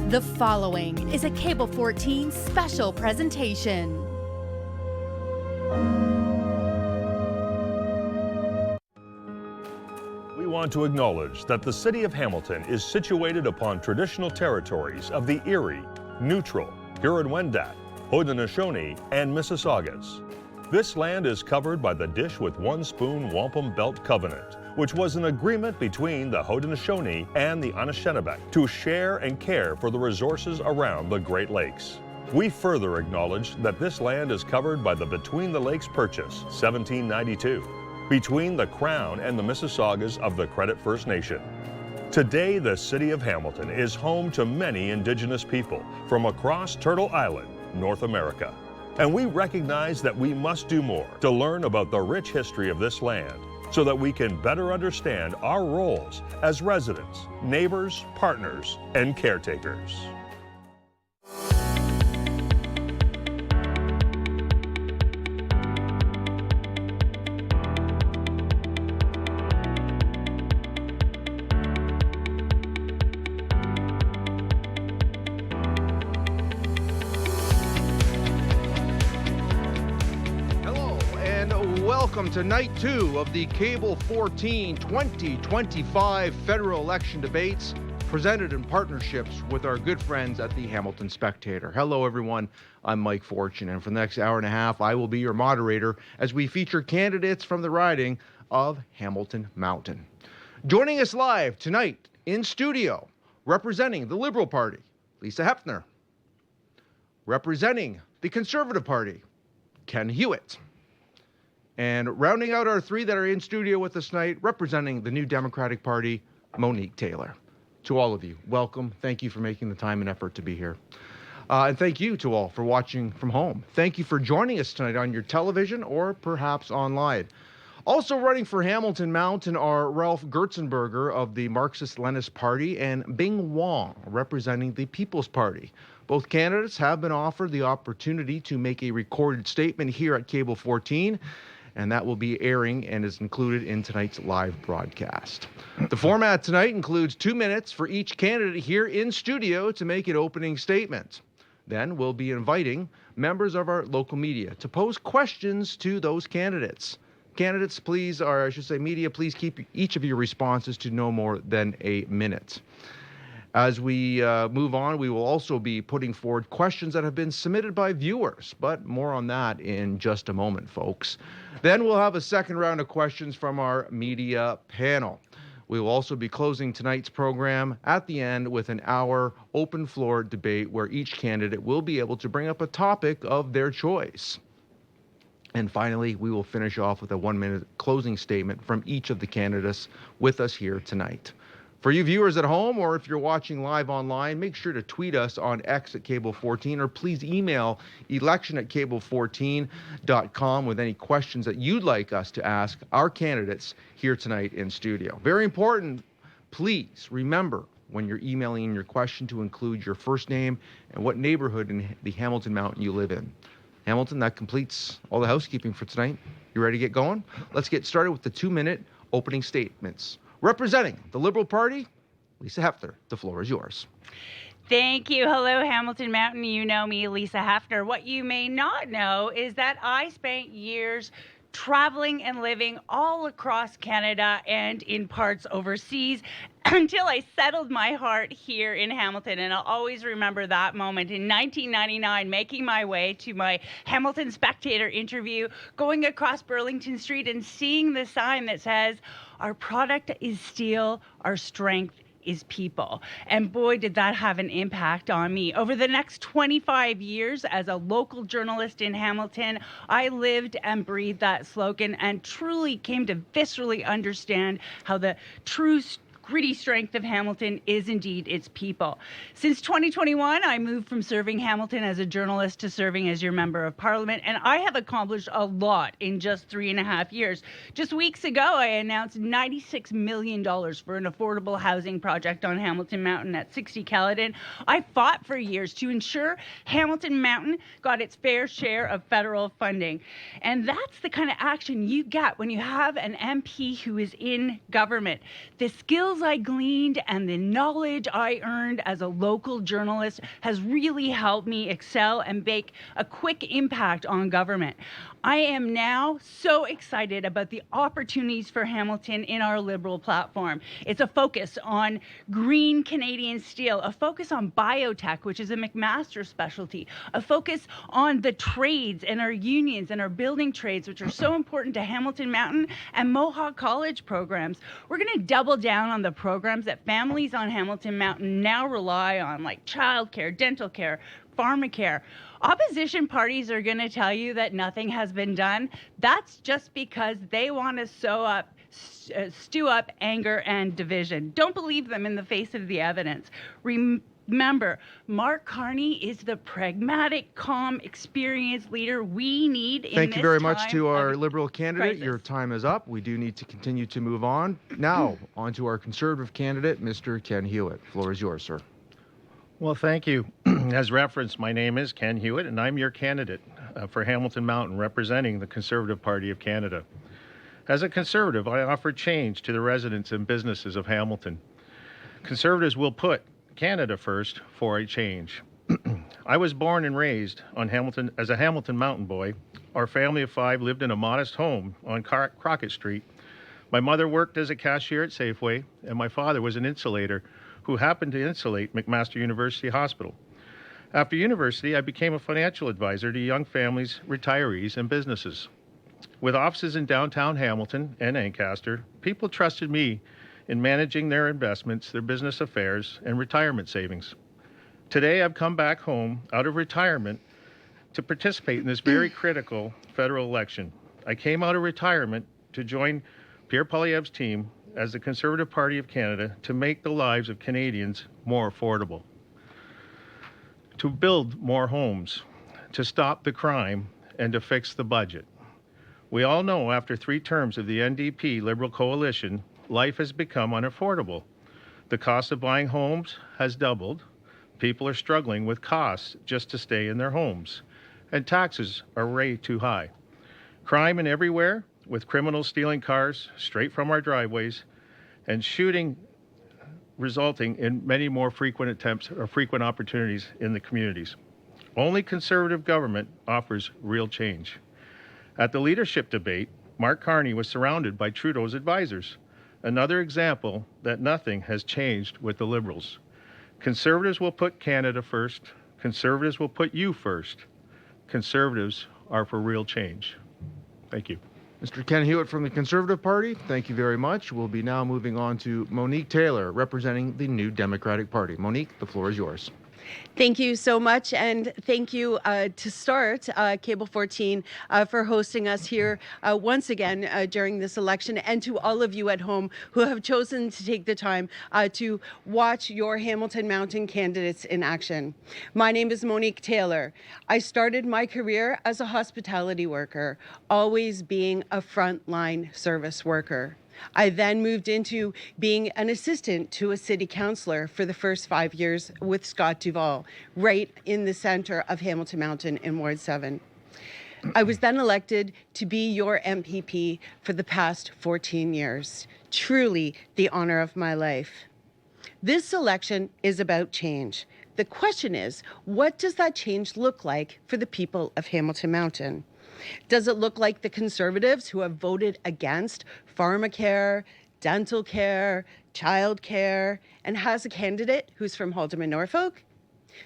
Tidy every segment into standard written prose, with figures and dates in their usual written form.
The following is a Cable 14 special presentation. We want to acknowledge that the City of Hamilton is situated upon traditional territories of the Erie, Neutral, Huron-Wendat, Haudenosaunee, and Mississaugas. This land is covered by the Dish with One Spoon Wampum Belt Covenant, which was an agreement between the Haudenosaunee and the Anishinaabe to share and care for the resources around the Great Lakes. We further acknowledge that this land is covered by the Between the Lakes Purchase, 1792, between the Crown and the Mississaugas of the Credit First Nation. Today, the City of Hamilton is home to many Indigenous people from across Turtle Island, North America. And we recognize that we must do more to learn about the rich history of this land so that we can better understand our roles as residents, neighbors, partners, and caretakers. Welcome to night 2 of the Cable 14 2025 federal election debates, presented in partnerships with our good friends at the Hamilton Spectator. Hello everyone, I'm Mike Fortune, and for the next hour and a half I will be your moderator as we feature candidates from the riding of Hamilton Mountain. Joining us live tonight in studio, representing the Liberal Party, Lisa Hefner. Representing the Conservative Party, Ken Hewitt. And rounding out our three that are in studio with us tonight, representing the New Democratic Party, Monique Taylor. To all of you, welcome. Thank you for making the time and effort to be here. And thank you to all for watching from home. Thank you for joining us tonight on your television or perhaps online. Also running for Hamilton Mountain are Ralph Gertzenberger of the Marxist-Leninist Party and Bing Wong, representing the People's Party. Both candidates have been offered the opportunity to make a recorded statement here at Cable 14, and that will be airing and is included in tonight's live broadcast. The format tonight includes 2 minutes for each candidate here in studio to make an opening statement. Then we'll be inviting members of our local media to pose questions to those candidates. Candidates, please, or I should say media, please keep each of your responses to no more than a minute. As we move on, we will also be putting forward questions that have been submitted by viewers, but more on that in just a moment, folks. Then we'll have a second round of questions from our media panel. We will also be closing tonight's program at the end with an hour open floor debate where each candidate will be able to bring up a topic of their choice. And finally, we will finish off with a 1-minute closing statement from each of the candidates with us here tonight. For you viewers at home, or if you're watching live online, make sure to tweet us on X at Cable14, or please email election@cable14.com with any questions that you'd like us to ask our candidates here tonight in studio. Very important, please remember when you're emailing in your question to include your first name and what neighborhood in the Hamilton Mountain you live in. Hamilton, that completes all the housekeeping for tonight. You ready to get going? Let's get started with the 2-minute opening statements. Representing the Liberal Party, Lisa Hefner, the floor is yours. Thank you. Hello, Hamilton Mountain. You know me, Lisa Hefner. What you may not know is that I spent years traveling and living all across Canada and in parts overseas until I settled my heart here in Hamilton. And I'll always remember that moment in 1999, making my way to my Hamilton Spectator interview, going across Burlington Street and seeing the sign that says, "Our product is steel, our strength is people." And boy, did that have an impact on me. Over the next 25 years as a local journalist in Hamilton, I lived and breathed that slogan and truly came to viscerally understand how the true gritty strength of Hamilton is indeed its people. Since 2021, I moved from serving Hamilton as a journalist to serving as your member of parliament, and I have accomplished a lot in just 3.5 years. Just weeks ago, I announced $96 million for an affordable housing project on Hamilton Mountain at 60 Caledon. I fought for years to ensure Hamilton Mountain got its fair share of federal funding. And that's the kind of action you get when you have an MP who is in government. The skills skills I gleaned and the knowledge I earned as a local journalist has really helped me excel and make a quick impact on government. I am now so excited about the opportunities for Hamilton in our Liberal platform. It's a focus on green Canadian steel, a focus on biotech, which is a McMaster specialty, a focus on the trades and our unions and our building trades, which are so important to Hamilton Mountain and Mohawk College programs. We're going to double down on the programs that families on Hamilton Mountain now rely on, like childcare, dental care, pharmacare. Opposition parties are going to tell you that nothing has been done. That's just because they want to stew up anger and division. Don't believe them in the face of the evidence. Remember, Mark Carney is the pragmatic, calm, experienced leader we need in this time. Thank you very much to our Liberal candidate. crisis. Your time is up. We do need to continue to move on. Now, on to our Conservative candidate, Mr. Ken Hewitt. Floor is yours, sir. Well, thank you. As referenced, my name is Ken Hewitt, and I'm your candidate for Hamilton Mountain, representing the Conservative Party of Canada. As a Conservative, I offer change to the residents and businesses of Hamilton. Conservatives will put Canada first for a change. I was born and raised on Hamilton as a Hamilton Mountain boy. Our family of 5 lived in a modest home on Crockett Street. My mother worked as a cashier at Safeway, and my father was an insulator who happened to insulate McMaster University Hospital. After university, I became a financial advisor to young families, retirees, and businesses. With offices in downtown Hamilton and Ancaster, people trusted me in managing their investments, their business affairs, and retirement savings. Today, I've come back home out of retirement to participate in this very critical federal election. I came out of retirement to join Pierre Poilievre's team as the Conservative Party of Canada to make the lives of Canadians more affordable, to build more homes, to stop the crime, and to fix the budget. We all know after 3 terms of the NDP Liberal coalition, life has become unaffordable. The cost of buying homes has doubled. People are struggling with costs just to stay in their homes, and taxes are way too high. Crime in everywhere, with criminals stealing cars straight from our driveways and shooting, resulting in many more frequent attempts or frequent opportunities in the communities. Only Conservative government offers real change. At the leadership debate, Mark Carney was surrounded by Trudeau's advisors. Another example that nothing has changed with the Liberals. Conservatives will put Canada first. Conservatives will put you first. Conservatives are for real change. Thank you. Mr. Ken Hewitt from the Conservative Party, thank you very much. We'll be now moving on to Monique Taylor, representing the New Democratic Party. Monique, the floor is yours. Thank you so much, and thank you to start Cable 14 for hosting us here once again during this election, and to all of you at home who have chosen to take the time to watch your Hamilton Mountain candidates in action. My name is Monique Taylor. I started my career as a hospitality worker, always being a frontline service worker. I then moved into being an assistant to a city councillor for the first 5 years with Scott Duvall, right in the center of Hamilton Mountain in Ward 7. I was then elected to be your MPP for the past 14 years. Truly the honor of my life. This election is about change. The question is, what does that change look like for the people of Hamilton Mountain? Does it look like the Conservatives who have voted against pharmacare, dental care, child care, and has a candidate who's from Haldimand, Norfolk?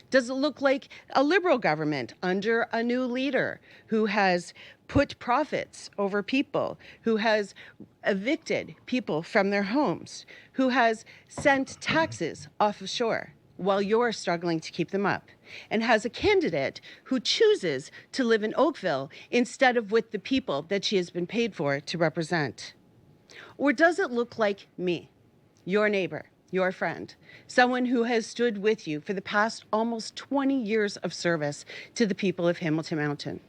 Does it look like a Liberal government under a new leader who has put profits over people, who has evicted people from their homes, who has sent taxes off of shore while you're struggling to keep them up, and has a candidate who chooses to live in Oakville instead of with the people that she has been paid for to represent? Or does it look like me, your neighbor, your friend, someone who has stood with you for the past almost 20 years of service to the people of Hamilton Mountain?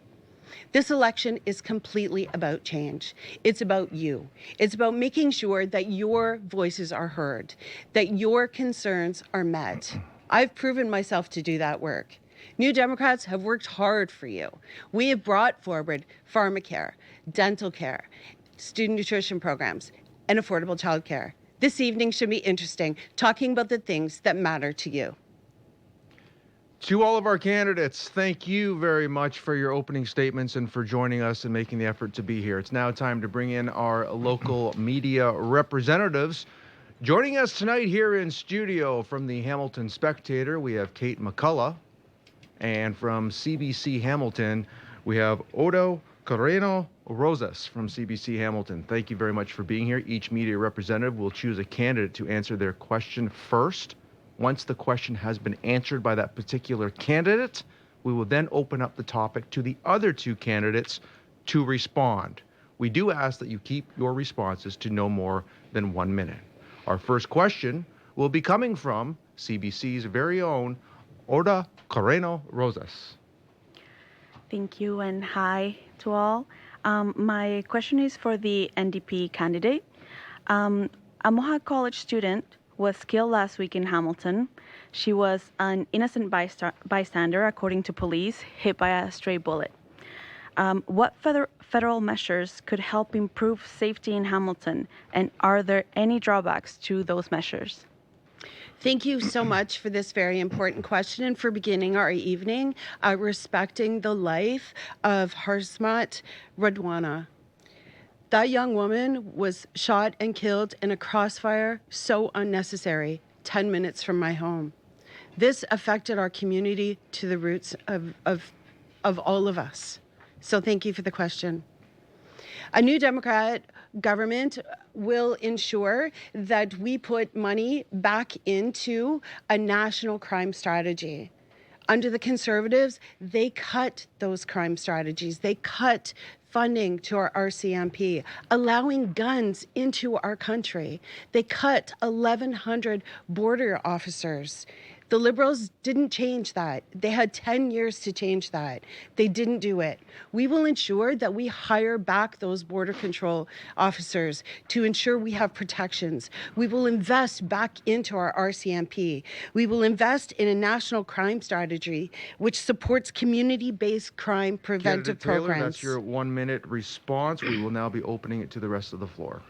This election is completely about change. It's about you. It's about making sure that your voices are heard, that your concerns are met. I've proven myself to do that work. New Democrats have worked hard for you. We have brought forward pharmacare, dental care, student nutrition programs, and affordable childcare. This evening should be interesting, talking about the things that matter to you. To all of our candidates, thank you very much for your opening statements and for joining us and making the effort to be here. It's now time to bring in our local media representatives. Joining us tonight here in studio from the Hamilton Spectator, we have Kate McCullough. And from CBC Hamilton, we have Odo Correno Rosas from CBC Hamilton. Thank you very much for being here. Each media representative will choose a candidate to answer their question first. Once the question has been answered by that particular candidate, we will then open up the topic to the other two candidates to respond. We do ask that you keep your responses to no more than 1 minute. Our first question will be coming from CBC's very own Oda Correno Rosas. Thank you and hi to all. My question is for the NDP candidate. A Mohawk College student was killed last week in Hamilton. She was an innocent bystander, according to police, hit by a stray bullet. What federal measures could help improve safety in Hamilton, and are there any drawbacks to those measures? Thank you so much for this very important question and for beginning our evening respecting the life of Harsmat Radwana. That young woman was shot and killed in a crossfire so unnecessary 10 minutes from my home. This affected our community to the roots of all of us. So thank you for the question. A new Democrat government will ensure that we put money back into a national crime strategy. Under the Conservatives, they cut those crime strategies. They cut funding to our RCMP, allowing guns into our country. They cut 1,100 border officers. The Liberals didn't change that. They had 10 years to change that. They didn't do it. We will ensure that we hire back those border control officers to ensure we have protections. We will invest back into our RCMP. We will invest in a national crime strategy which supports community-based crime preventive Candidate Taylor, programs. that's your 1 minute response. We will now be opening it to the rest of the floor.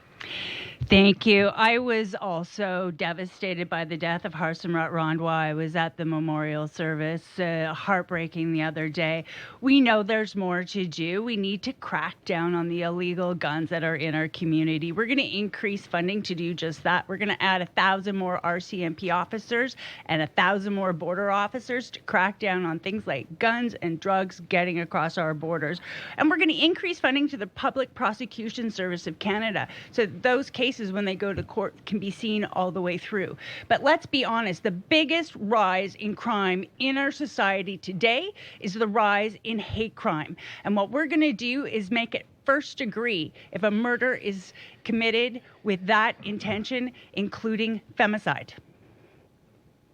Thank you. I was also devastated by the death of Harsimrat Randwa. I was at the memorial service, heartbreaking the other day. We know there's more to do. We need to crack down on the illegal guns that are in our community. We're going to increase funding to do just that. We're going to add 1,000 more RCMP officers and 1,000 more border officers to crack down on things like guns and drugs getting across our borders. And we're going to increase funding to the Public Prosecution Service of Canada so those cases, when they go to court, can be seen all the way through. But let's be honest, the biggest rise in crime in our society today is the rise in hate crime. And what we're going to do is make it first degree if a murder is committed with that intention, including femicide.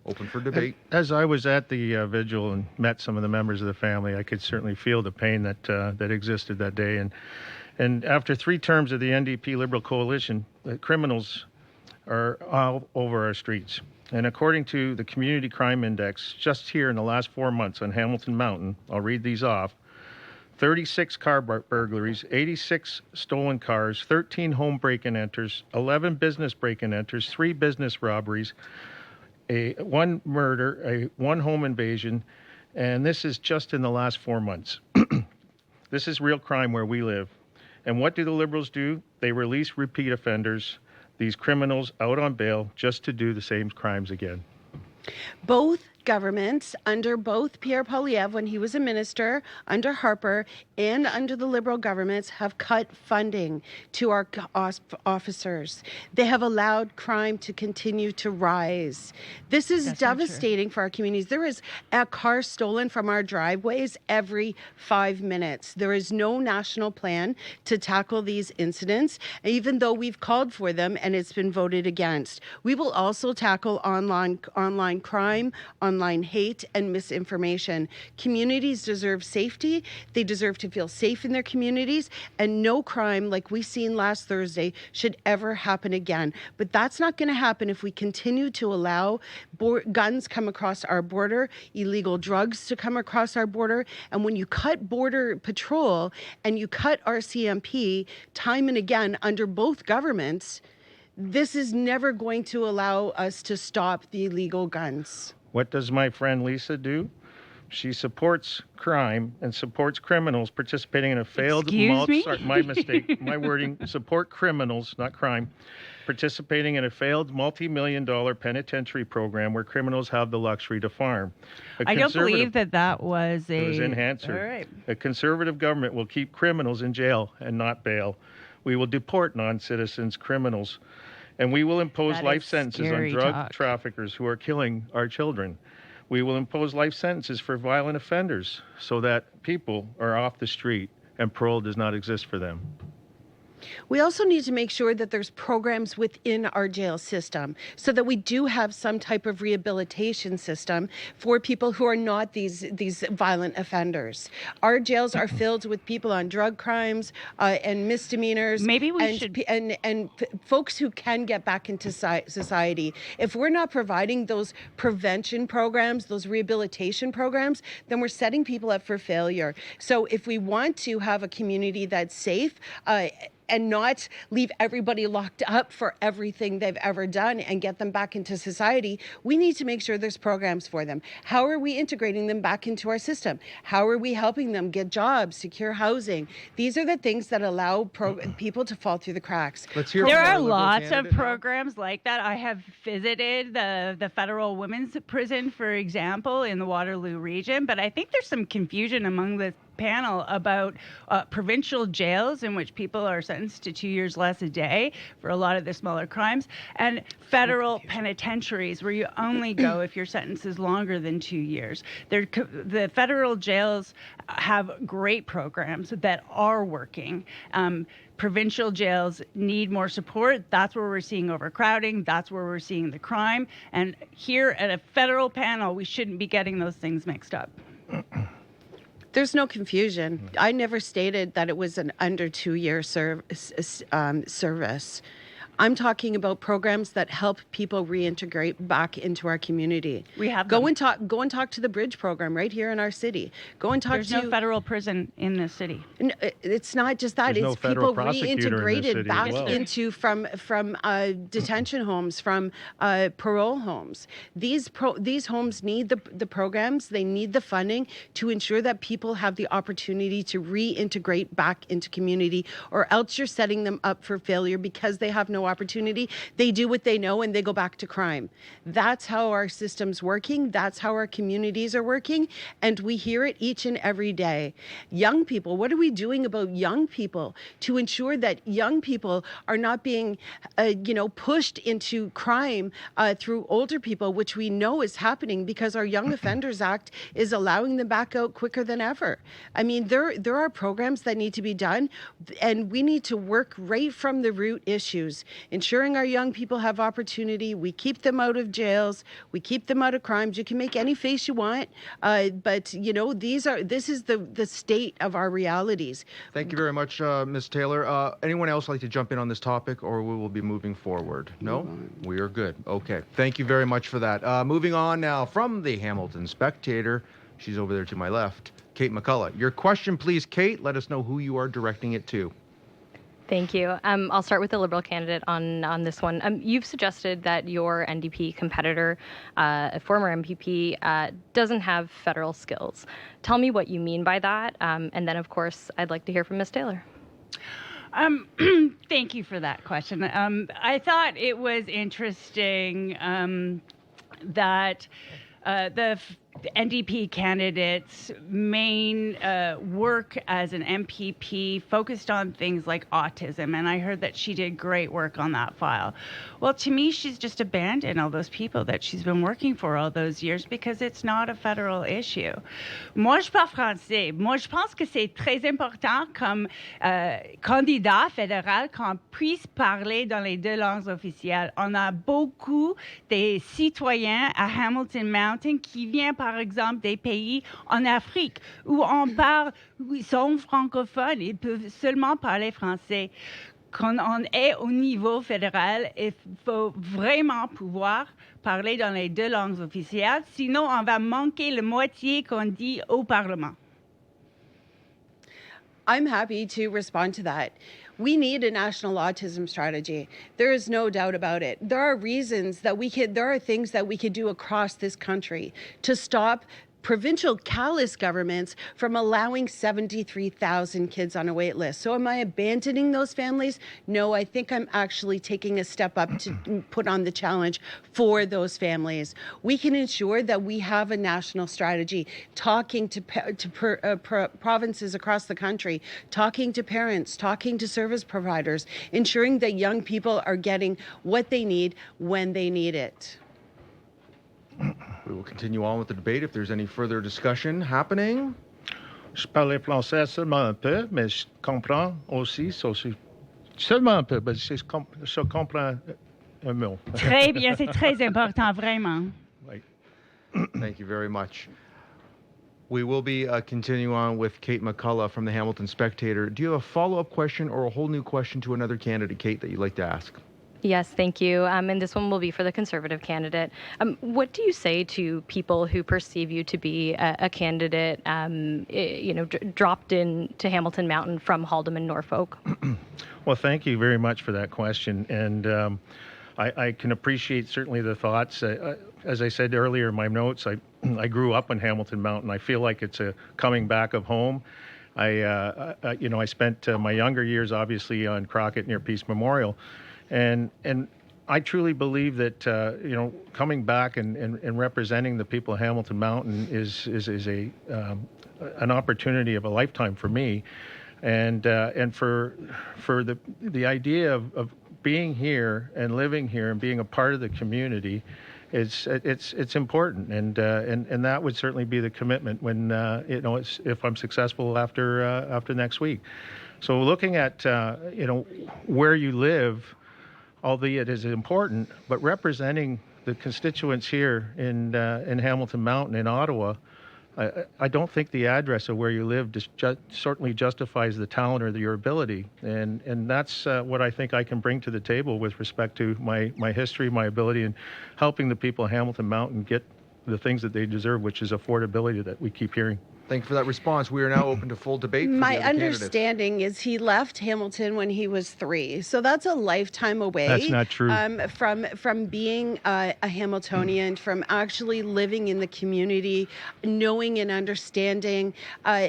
Open for debate. As I was at the vigil and met some of the members of the family, I could certainly feel the pain that existed that day. And after 3 terms of the NDP Liberal coalition, the criminals are all over our streets. And according to the Community Crime Index, just here in the last 4 months on Hamilton Mountain, I'll read these off, 36 car burglaries, 86 stolen cars, 13 home break-and enters, 11 business break-and enters, 3 business robberies, 1 murder, 1 home invasion, and this is just in the last 4 months. This is real crime where we live. And what do the Liberals do? They release repeat offenders, these criminals out on bail just to do the same crimes again. Both governments, under both Pierre Poilievre when he was a minister, under Harper, and under the Liberal governments, have cut funding to our officers. They have allowed crime to continue to rise. This is devastating for our communities. There is a car stolen from our driveways every 5 minutes. There is no national plan to tackle these incidents, even though we've called for them and it's been voted against. We will also tackle online crime, online hate, and misinformation. Communities deserve safety. They deserve to feel safe in their communities, and no crime like we seen last Thursday should ever happen again. But that's not going to happen if we continue to allow guns come across our border, illegal drugs to come across our border. And when you cut Border Patrol and you cut RCMP time and again under both governments, this is never going to allow us to stop the illegal guns. What does my friend Lisa do? She supports crime and supports criminals participating in a failed... Excuse me? Sorry, my mistake. My wording. Support criminals, not crime, participating in a failed multi-million-dollar penitentiary program where criminals have the luxury to farm. I don't believe that was a... It was in Hansard. All right. A conservative government will keep criminals in jail and not bail. We will deport non-citizens criminals. And we will impose That life is sentences on scary drug talk. traffickers who are killing our children. We will impose life sentences for violent offenders so that people are off the street and parole does not exist for them. We also need to make sure that there's programs within our jail system so that we do have some type of rehabilitation system for people who are not these violent offenders. Our jails are filled with people on drug crimes and misdemeanors. Maybe we and, should... and folks who can get back into society. If we're not providing those prevention programs, those rehabilitation programs, then we're setting people up for failure. So if we want to have a community that's safe, and not leave everybody locked up for everything they've ever done and get them back into society, we need to make sure there's programs for them. How are we integrating them back into our system? How are we helping them get jobs, secure housing? These are the things that allow people to fall through the cracks. Let's hear There from are our Liberal lots of candidate now. programs like that. I have visited the federal women's prison, for example, in the Waterloo region, but I think there's some confusion among the panel about provincial jails in which people are sentenced to 2 years less a day for a lot of the smaller crimes, and federal penitentiaries where you only go if your sentence is longer than 2 years. The federal jails have great programs that are working. Provincial jails need more support. That's where we're seeing overcrowding. That's where we're seeing the crime. And here at a federal panel, we shouldn't be getting those things mixed up. There's no confusion. I never stated that it was an under 2 year service. I'm talking about programs that help people reintegrate back into our community. We have Go them. and talk to the Bridge program right here in our city. Go and talk There's to no federal prison in this city. It's not just that. There's no It's federal people prosecutor in this reintegrated city back as well. into from detention homes, from parole homes. These homes need the programs. They need the funding to ensure that people have the opportunity to reintegrate back into community, or else you're setting them up for failure because they have no opportunity. They do what they know and they go back to crime. That's how our system's working. That's how our communities are working. And we hear it each and every day. Young people, what are we doing about young people to ensure that young people are not being, pushed into crime through older people, which we know is happening because our Young Offenders Act is allowing them back out quicker than ever. I mean, there are programs that need to be done, and we need to work right from the root issues, ensuring our young people have opportunity. We keep them out of jails. We keep them out of crimes. You can make any face you want, but this is the state of our realities. Thank you very much, Ms. Taylor. Anyone else like to jump in on this topic, or we will be moving forward? No? We are good. Okay. Thank you very much for that. Moving on now from the Hamilton Spectator. She's over there to my left. Kate McCullough. Your question, please, Kate. Let us know who you are directing it to. Thank you. I'll start with the Liberal candidate on this one. You've suggested that your NDP competitor, a former MPP, doesn't have federal skills. Tell me what you mean by that. And then, of course, I'd like to hear from Ms. Taylor. Thank you for that question. I thought it was interesting that the NDP candidate's main work as an MPP focused on things like autism, and I heard that she did great work on that file. Well, to me, she's just abandoned all those people that she's been working for all those years because it's not a federal issue. Moi, je parle français. Moi, je pense que c'est très important comme candidat fédéral qu'on puisse parler dans les deux langues officielles. On a beaucoup de citoyens à Hamilton Mountain qui viennent par exemple des pays en Afrique où ils sont francophones, ils peuvent seulement parler français. Quand on est au niveau fédéral, il faut vraiment pouvoir parler dans les deux langues officielles, sinon on va manquer la moitié qu'on dit au Parlement. I'm happy to respond to that. We need a national autism strategy. There is no doubt about it. There are reasons that there are things that we could do across this country to stop provincial callous governments from allowing 73,000 kids on a wait list. So am I abandoning those families? No, I think I'm actually taking a step up to put on the challenge for those families. We can ensure that we have a national strategy, talking to provinces across the country, talking to parents, talking to service providers, ensuring that young people are getting what they need when they need it. We will continue on with the debate if there's any further discussion happening. Je parle français seulement un peu, mais je comprends aussi, seulement un peu, mais je comprends un mot. Très bien, c'est très important, vraiment. Right. Thank you very much. We will be continuing on with Kate McCullough from the Hamilton Spectator. Do you have a follow-up question or a whole new question to another candidate, Kate, that you'd like to ask? Yes, thank you. And this one will be for the Conservative candidate. What do you say to people who perceive you to be a candidate, dropped in to Hamilton Mountain from Haldimand, Norfolk? Well, thank you very much for that question. And I can appreciate certainly the thoughts. As I said earlier in my notes, I grew up in Hamilton Mountain. I feel like it's a coming back of home. I spent my younger years, obviously, on Crockett near Peace Memorial. And I truly believe that coming back and representing the people of Hamilton Mountain is an opportunity of a lifetime for me, and for the idea of being here and living here and being a part of the community, it's important, and that would certainly be the commitment when if I'm successful after next week. So looking at where you live, albeit is important, but representing the constituents here in Hamilton Mountain in Ottawa, I don't think the address of where you live certainly justifies the talent or your ability, and that's what I think I can bring to the table with respect to my history, my ability in helping the people of Hamilton Mountain get the things that they deserve, which is affordability that we keep hearing. Thank you for that response. We are now open to full debate. For My the other candidates. understanding is he left Hamilton when he was 3, so that's a lifetime away. That's not true. From being a Hamiltonian, from actually living in the community, knowing and understanding.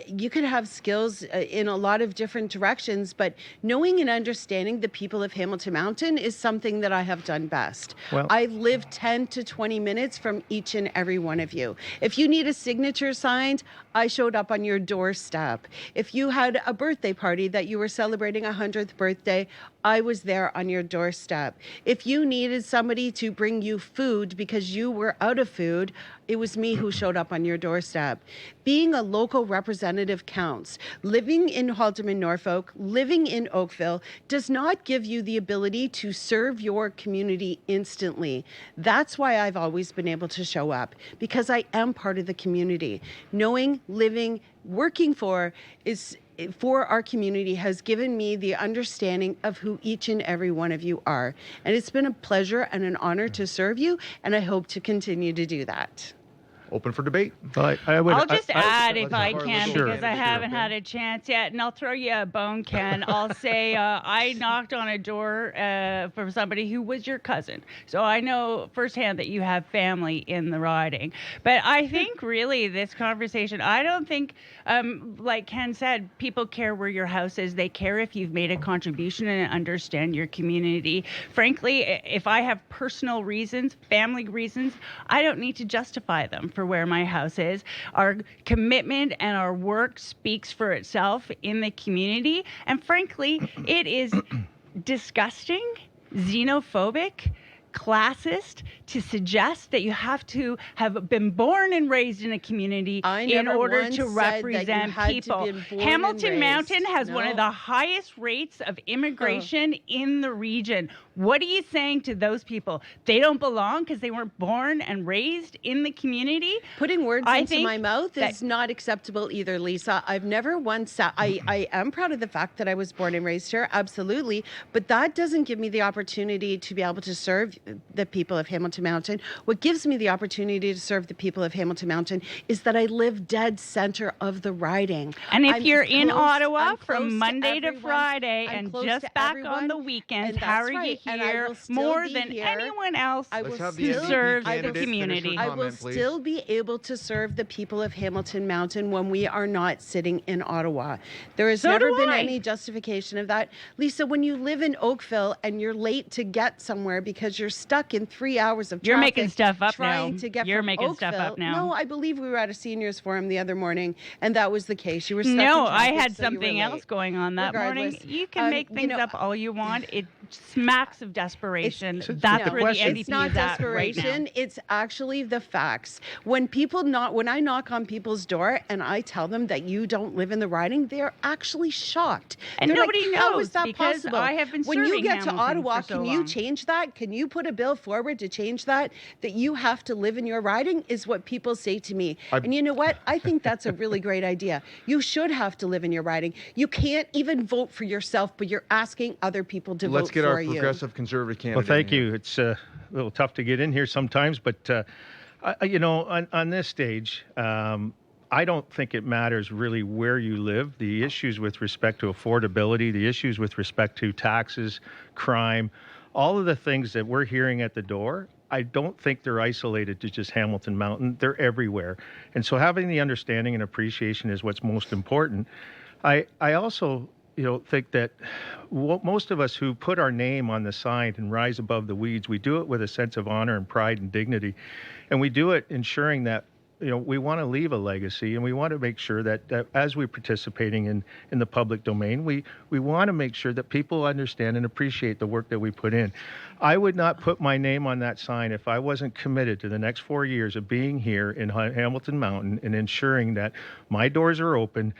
You could have skills in a lot of different directions, but knowing and understanding the people of Hamilton Mountain is something that I have done best. Well, I live 10 to 20 minutes from each and every one of you. If you need a signature signed, I showed up on your doorstep. If you had a birthday party that you were celebrating a 100th birthday, I was there on your doorstep. If you needed somebody to bring you food because you were out of food, it was me who showed up on your doorstep. Being a local representative counts. Living in Haldimand, Norfolk, living in Oakville does not give you the ability to serve your community instantly. That's why I've always been able to show up, because I am part of the community. Knowing, living, working for our community has given me the understanding of who each and every one of you are. And it's been a pleasure and an honor to serve you, and I hope to continue to do that. Open for debate. I'll just add if I Sure. can, because I haven't had a chance yet, and I'll throw you a bone, Ken. I'll say I knocked on a door for somebody who was your cousin. So I know firsthand that you have family in the riding. But I think really this conversation, I don't think, like Ken said, people care where your house is. They care if you've made a contribution and understand your community. Frankly, if I have personal reasons, family reasons, I don't need to justify them for where my house is. Our commitment and our work speaks for itself in the community. And frankly, it is disgusting, xenophobic, classist to suggest that you have to have been born and raised in a community in order to represent people. Hamilton Mountain has one of the highest rates of immigration in the region. What are you saying to those people? They don't belong because they weren't born and raised in the community? Putting words into my mouth is not acceptable either, Lisa. I've never once I am proud of the fact that I was born and raised here, absolutely, but that doesn't give me the opportunity to be able to serve the people of Hamilton Mountain. What gives me the opportunity to serve the people of Hamilton Mountain is that I live dead center of the riding. And if I'm you're in close- Ottawa I'm close from Monday to everyone. Friday I'm and close just to back everyone, on the weekends, and how that's are you right, and I here will still more be than here. anyone else I Let's will have the still- NDP serves the candidate finish her community. I will comment, please. still be able to serve the people of Hamilton Mountain when we are not sitting in Ottawa. There has So never do been I. any justification of that. Lisa, when you live in Oakville and you're late to get somewhere because you're stuck in 3 hours of traffic, You're making stuff up trying now. to get You're from making stuff up Oakville- now. No, I believe we were at a seniors forum the other morning, and that was the case. You were stuck No, in I traffic, had so you were something else late. going on that morning. Regardless, You can make you things know, up all you want. It smacks of desperation. It's- That's no, where the question- NDP It's not is at right now. desperation. It's actually the facts. When I knock on people's door and I tell them that you don't live in the riding, they're actually shocked. And They're nobody like, How knows is that because possible? I have been when you serving get to Hamilton Ottawa, for so can you long. change that? Can you put a bill forward to change that? That you have to live in your riding is what people say to me. And you know what? I think that's a really great idea. You should have to live in your riding. You can't even vote for yourself, but you're asking other people to Let's vote get for our you. progressive conservative candidate. Well, thank in here. you. It's a little tough to get in here sometimes, but on this stage, I don't think it matters really where you live. The issues with respect to affordability, the issues with respect to taxes, crime, all of the things that we're hearing at the door, I don't think they're isolated to just Hamilton Mountain. They're everywhere. And so having the understanding and appreciation is what's most important. I also think that most of us who put our name on the sign and rise above the weeds, we do it with a sense of honor and pride and dignity. And we do it ensuring that we want to leave a legacy, and we want to make sure that as we're participating in the public domain, we want to make sure that people understand and appreciate the work that we put in. I would not put my name on that sign if I wasn't committed to the next 4 years of being here in Hamilton Mountain and ensuring that my doors are open.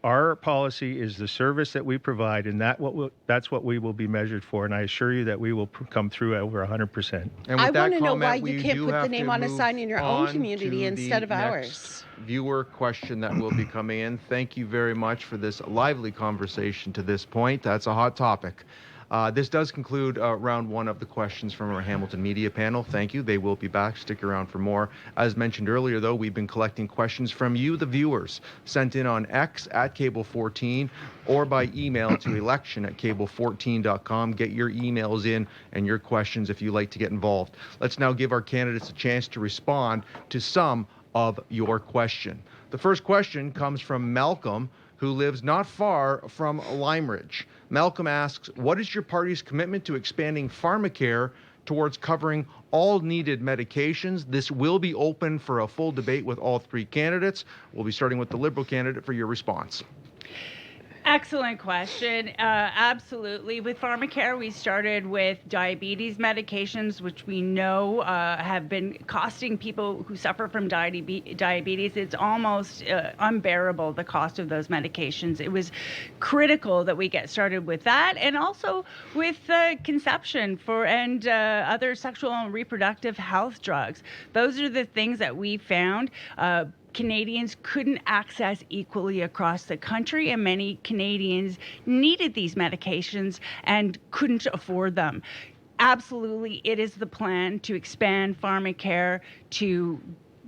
Our policy is the service that we provide, and that's what we will be measured for. And I assure you that we will come through over 100%. And I with that want to know why comment, you we can't do put the have name to on a move sign in your own on community to instead the of next ours. Viewer question that will be coming in. Thank you very much for this lively conversation to this point. That's a hot topic. This does conclude round one of the questions from our Hamilton media panel. Thank you. They will be back. Stick around for more. As mentioned earlier, though, we've been collecting questions from you, the viewers, sent in on X at Cable14 or by email to election@cable14.com. Get your emails in and your questions if you like to get involved. Let's now give our candidates a chance to respond to some of your question. The first question comes from Malcolm, who lives not far from Lime Ridge. Malcolm asks, what is your party's commitment to expanding pharmacare towards covering all needed medications? This will be open for a full debate with all three candidates. We'll be starting with the Liberal candidate for your response. Excellent question. Absolutely. With pharmacare, we started with diabetes medications, which we know have been costing people who suffer from diabetes. It's almost unbearable, the cost of those medications. It was critical that we get started with that, and also with conception and other sexual and reproductive health drugs. Those are the things that we found Canadians couldn't access equally across the country, and many Canadians needed these medications and couldn't afford them. Absolutely, it is the plan to expand pharmacare, to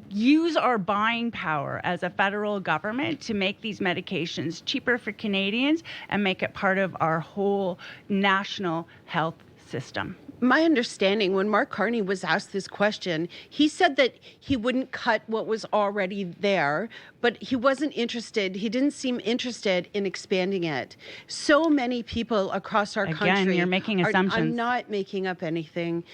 use our buying power as a federal government to make these medications cheaper for Canadians and make it part of our whole national health system. My understanding, when Mark Carney was asked this question, he said that he wouldn't cut what was already there, but he wasn't interested. He didn't seem interested in expanding it. So many people across our country. Again, you're making assumptions. I'm not making up anything.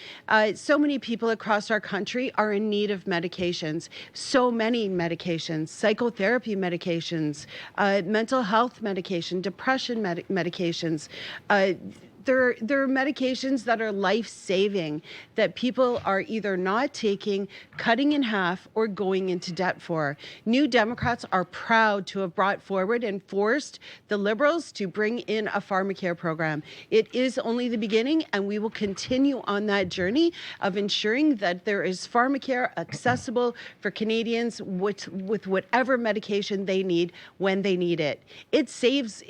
So many people across our country are in need of medications. So many medications, psychotherapy medications, mental health medication, depression medications. There are medications that are life-saving that people are either not taking, cutting in half, or going into debt for. New Democrats are proud to have brought forward and forced the Liberals to bring in a pharmacare program. It is only the beginning, and we will continue on that journey of ensuring that there is pharmacare accessible for Canadians with whatever medication they need when they need it. It saves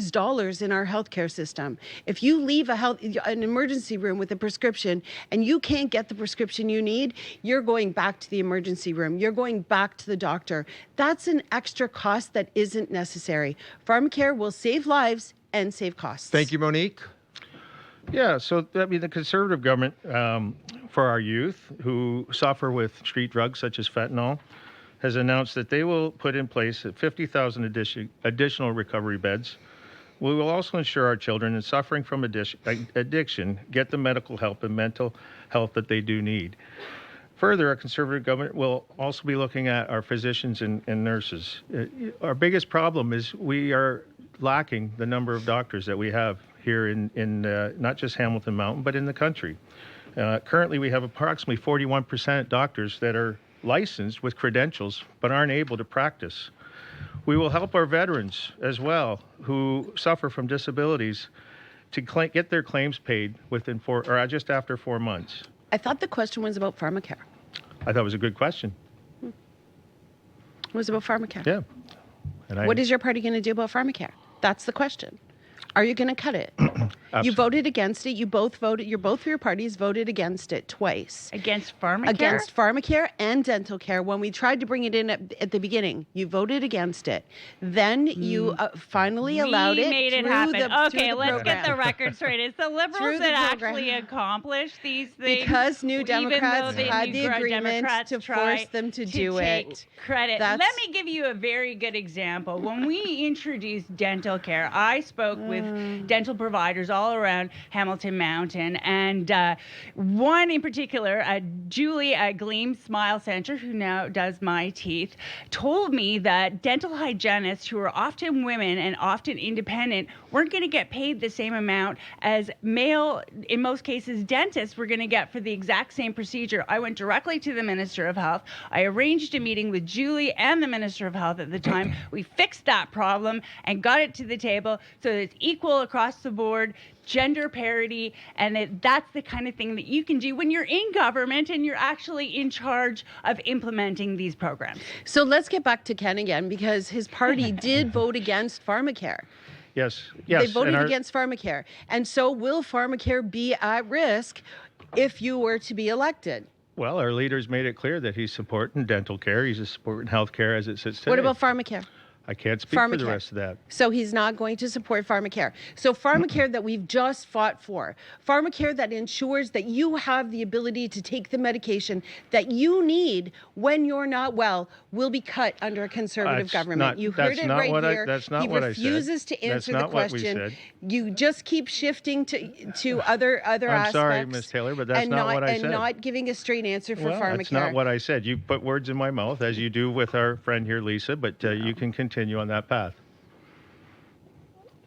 dollars in our healthcare system. If you you leave an emergency room with a prescription and you can't get the prescription you need, you're going back to the emergency room. You're going back to the doctor. That's an extra cost that isn't necessary. Pharmacare will save lives and save costs. Thank you, Monique. Yeah, so I mean, the Conservative government, for our youth who suffer with street drugs such as fentanyl, has announced that they will put in place 50,000 additional recovery beds. We will also ensure our children suffering from addiction get the medical help and mental health that they do need. Further, our Conservative government will also be looking at our physicians and nurses. Our biggest problem is we are lacking the number of doctors that we have here in not just Hamilton Mountain, but in the country. Currently, we have approximately 41% doctors that are licensed with credentials but aren't able to practice. We will help our veterans as well who suffer from disabilities to get their claims paid within just after 4 months. I thought the question was about pharmacare. I thought it was a good question. It was about pharmacare. Yeah. And What is your party going to do about pharmacare? That's the question. Are you going to cut it? You voted against it. You're both of your parties voted against it twice. Against pharmacare? Against pharmacare and dental care. When we tried to bring it in at the beginning, you voted against it. Then you finally allowed it. We made it through happen. the- Okay, through the let's get the program. record straight. It's the Through Liberals the that program. actually accomplished these things. Because New even Democrats though had the New agreement Democrats to try force them to to do take it. credit. That's- Let me give you a very good example. When we introduced dental care, I spoke with dental providers all around Hamilton Mountain, and one in particular, Julie at Gleam Smile Center, who now does my teeth, told me that dental hygienists who are often women and often independent weren't going to get paid the same amount as male, in most cases, dentists were going to get for the exact same procedure. I went directly to the Minister of Health. I arranged a meeting with Julie and the Minister of Health at the time. We fixed that problem and got it to the table so that it's equal across the board, gender parity, and that's the kind of thing that you can do when you're in government and you're actually in charge of implementing these programs. So let's get back to Ken again, because his party did vote against pharmacare. Yes. They voted against pharmacare. And so will pharmacare be at risk if you were to be elected? Well, our leader's made it clear that he's supporting dental care. He's supporting health care as it sits today. What about pharmacare? I can't speak for the Pharmacare. rest of that. So he's not going to support pharmacare. So pharmacare that we've just fought for, pharmacare that ensures that you have the ability to take the medication that you need when you're not well, will be cut under a conservative government. You heard it right here. That's not he what I said. refuses to answer the That's not what we question. said. You just keep shifting to other aspects. I'm sorry, Ms. Taylor, but that's not what I said. And not giving a straight answer for Well, pharmacare. that's not what I said. You put words in my mouth, as you do with our friend here, Lisa, but you can continue on that path.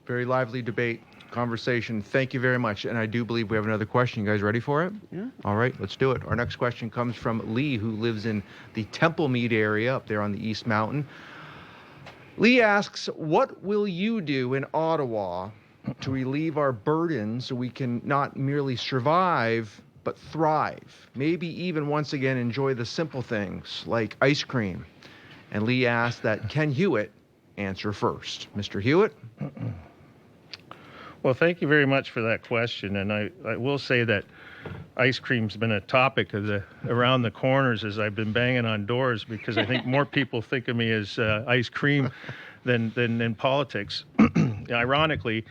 Very lively debate, conversation. Thank you very much. And I do believe we have another question. You guys ready for it? Yeah. All right, let's do it. Our next question comes from Lee, who lives in the Templemead area up there on the East Mountain. Lee asks, what will you do in Ottawa to relieve our burden so we can not merely survive, but thrive? Maybe even once again enjoy the simple things like ice cream. And Lee asked that Ken Hewitt answer first. Mr. Hewitt? Well, thank you very much for that question. And I will say that ice cream's been a topic of around the corners as I've been banging on doors, because I think more people think of me as ice cream than in politics. Ironically,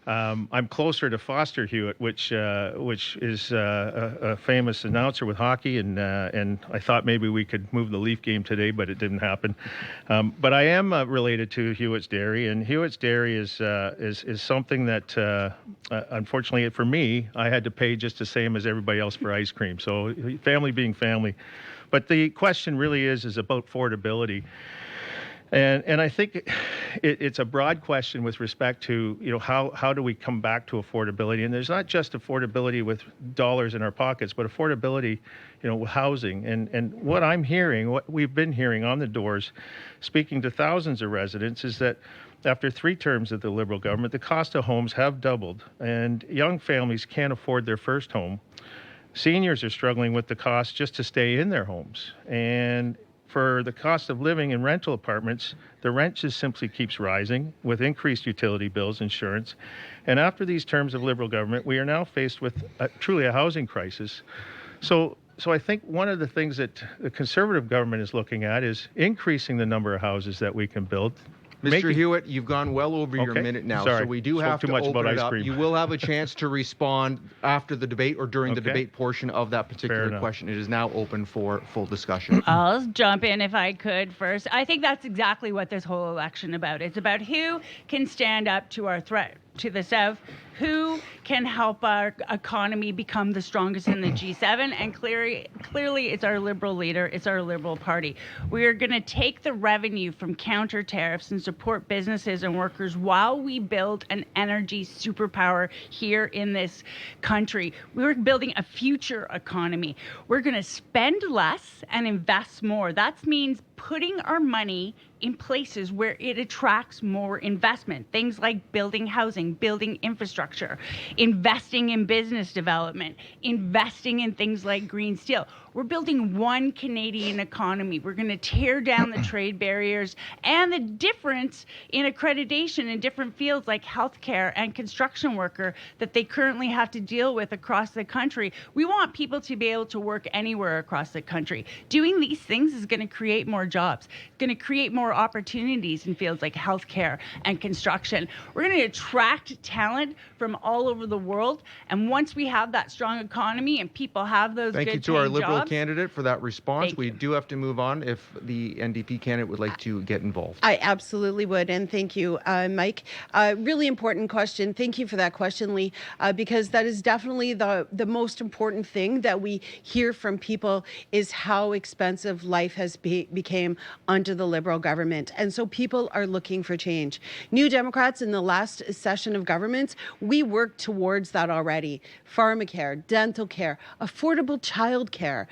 I'm closer to Foster Hewitt, which is a famous announcer with hockey, and I thought maybe we could move the Leaf game today, but it didn't happen. But I am related to Hewitt's Dairy, and Hewitt's Dairy is something that unfortunately for me I had to pay just the same as everybody else for ice cream. So family being family, but the question really is about affordability. And I think it's a broad question with respect to, how do we come back to affordability? And there's not just affordability with dollars in our pockets, but affordability, housing. And what I'm hearing, what we've been hearing on the doors, speaking to thousands of residents, is that after 3 terms of the Liberal government, the cost of homes have doubled, and young families can't afford their first home. Seniors are struggling with the cost just to stay in their homes. And for the cost of living in rental apartments, the rent just simply keeps rising with increased utility bills, insurance. And after these terms of Liberal government, we are now faced with truly a housing crisis. So I think one of the things that the Conservative government is looking at is increasing the number of houses that we can build. Mr. Hewitt, you've gone well over your Okay. minute now, Sorry. so we do Spoke have too to much open about it ice up. cream. You will have a chance to respond after the debate or during the Okay. debate portion of that Fair particular enough. question. It is now open for full discussion. I'll jump in if I could first. I think that's exactly what this whole election about. It's about who can stand up to our threat to the South, who can help our economy become the strongest in the G7, and clearly it's our Liberal leader, it's our Liberal Party. We are going to take the revenue from counter tariffs and support businesses and workers while we build an energy superpower here in this country. We're building a future economy. We're going to spend less and invest more. That means putting our money in places where it attracts more investment. Things like building housing, building infrastructure, investing in business development, investing in things like green steel. We're building one Canadian economy. We're going to tear down the trade barriers and the difference in accreditation in different fields like healthcare and construction worker that they currently have to deal with across the country. We want people to be able to work anywhere across the country. Doing these things is going to create more jobs. It's going to create more opportunities in fields like healthcare and construction. We're going to attract talent from all over the world. And once we have that strong economy and people have those Thank good you to our paying Liberal jobs, candidate for that response. Thank We you. do have to move on if the NDP candidate would like to get involved. I absolutely would, and thank you, Mike. Really important question. Thank you for that question, Lee, because that is definitely the most important thing that we hear from people is how expensive life has became under the Liberal government, and so people are looking for change. New Democrats in the last session of government, we worked towards that already. Pharmacare, dental care, affordable child care.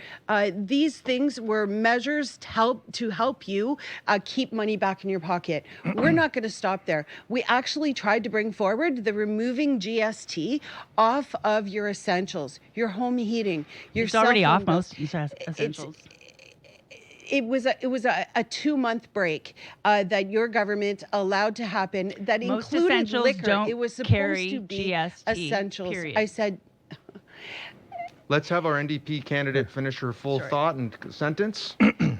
These things were measures to help you keep money back in your pocket. We're not going to stop there. We actually tried to bring forward the removing GST off of your essentials, your home heating, your it's already cell off phone bill. most essentials. It was a 2-month break that your government allowed to happen that Most included essentials liquor. don't It was supposed carry to be GST, essentials. period. I said Let's have our NDP candidate finish her full thought and sentence.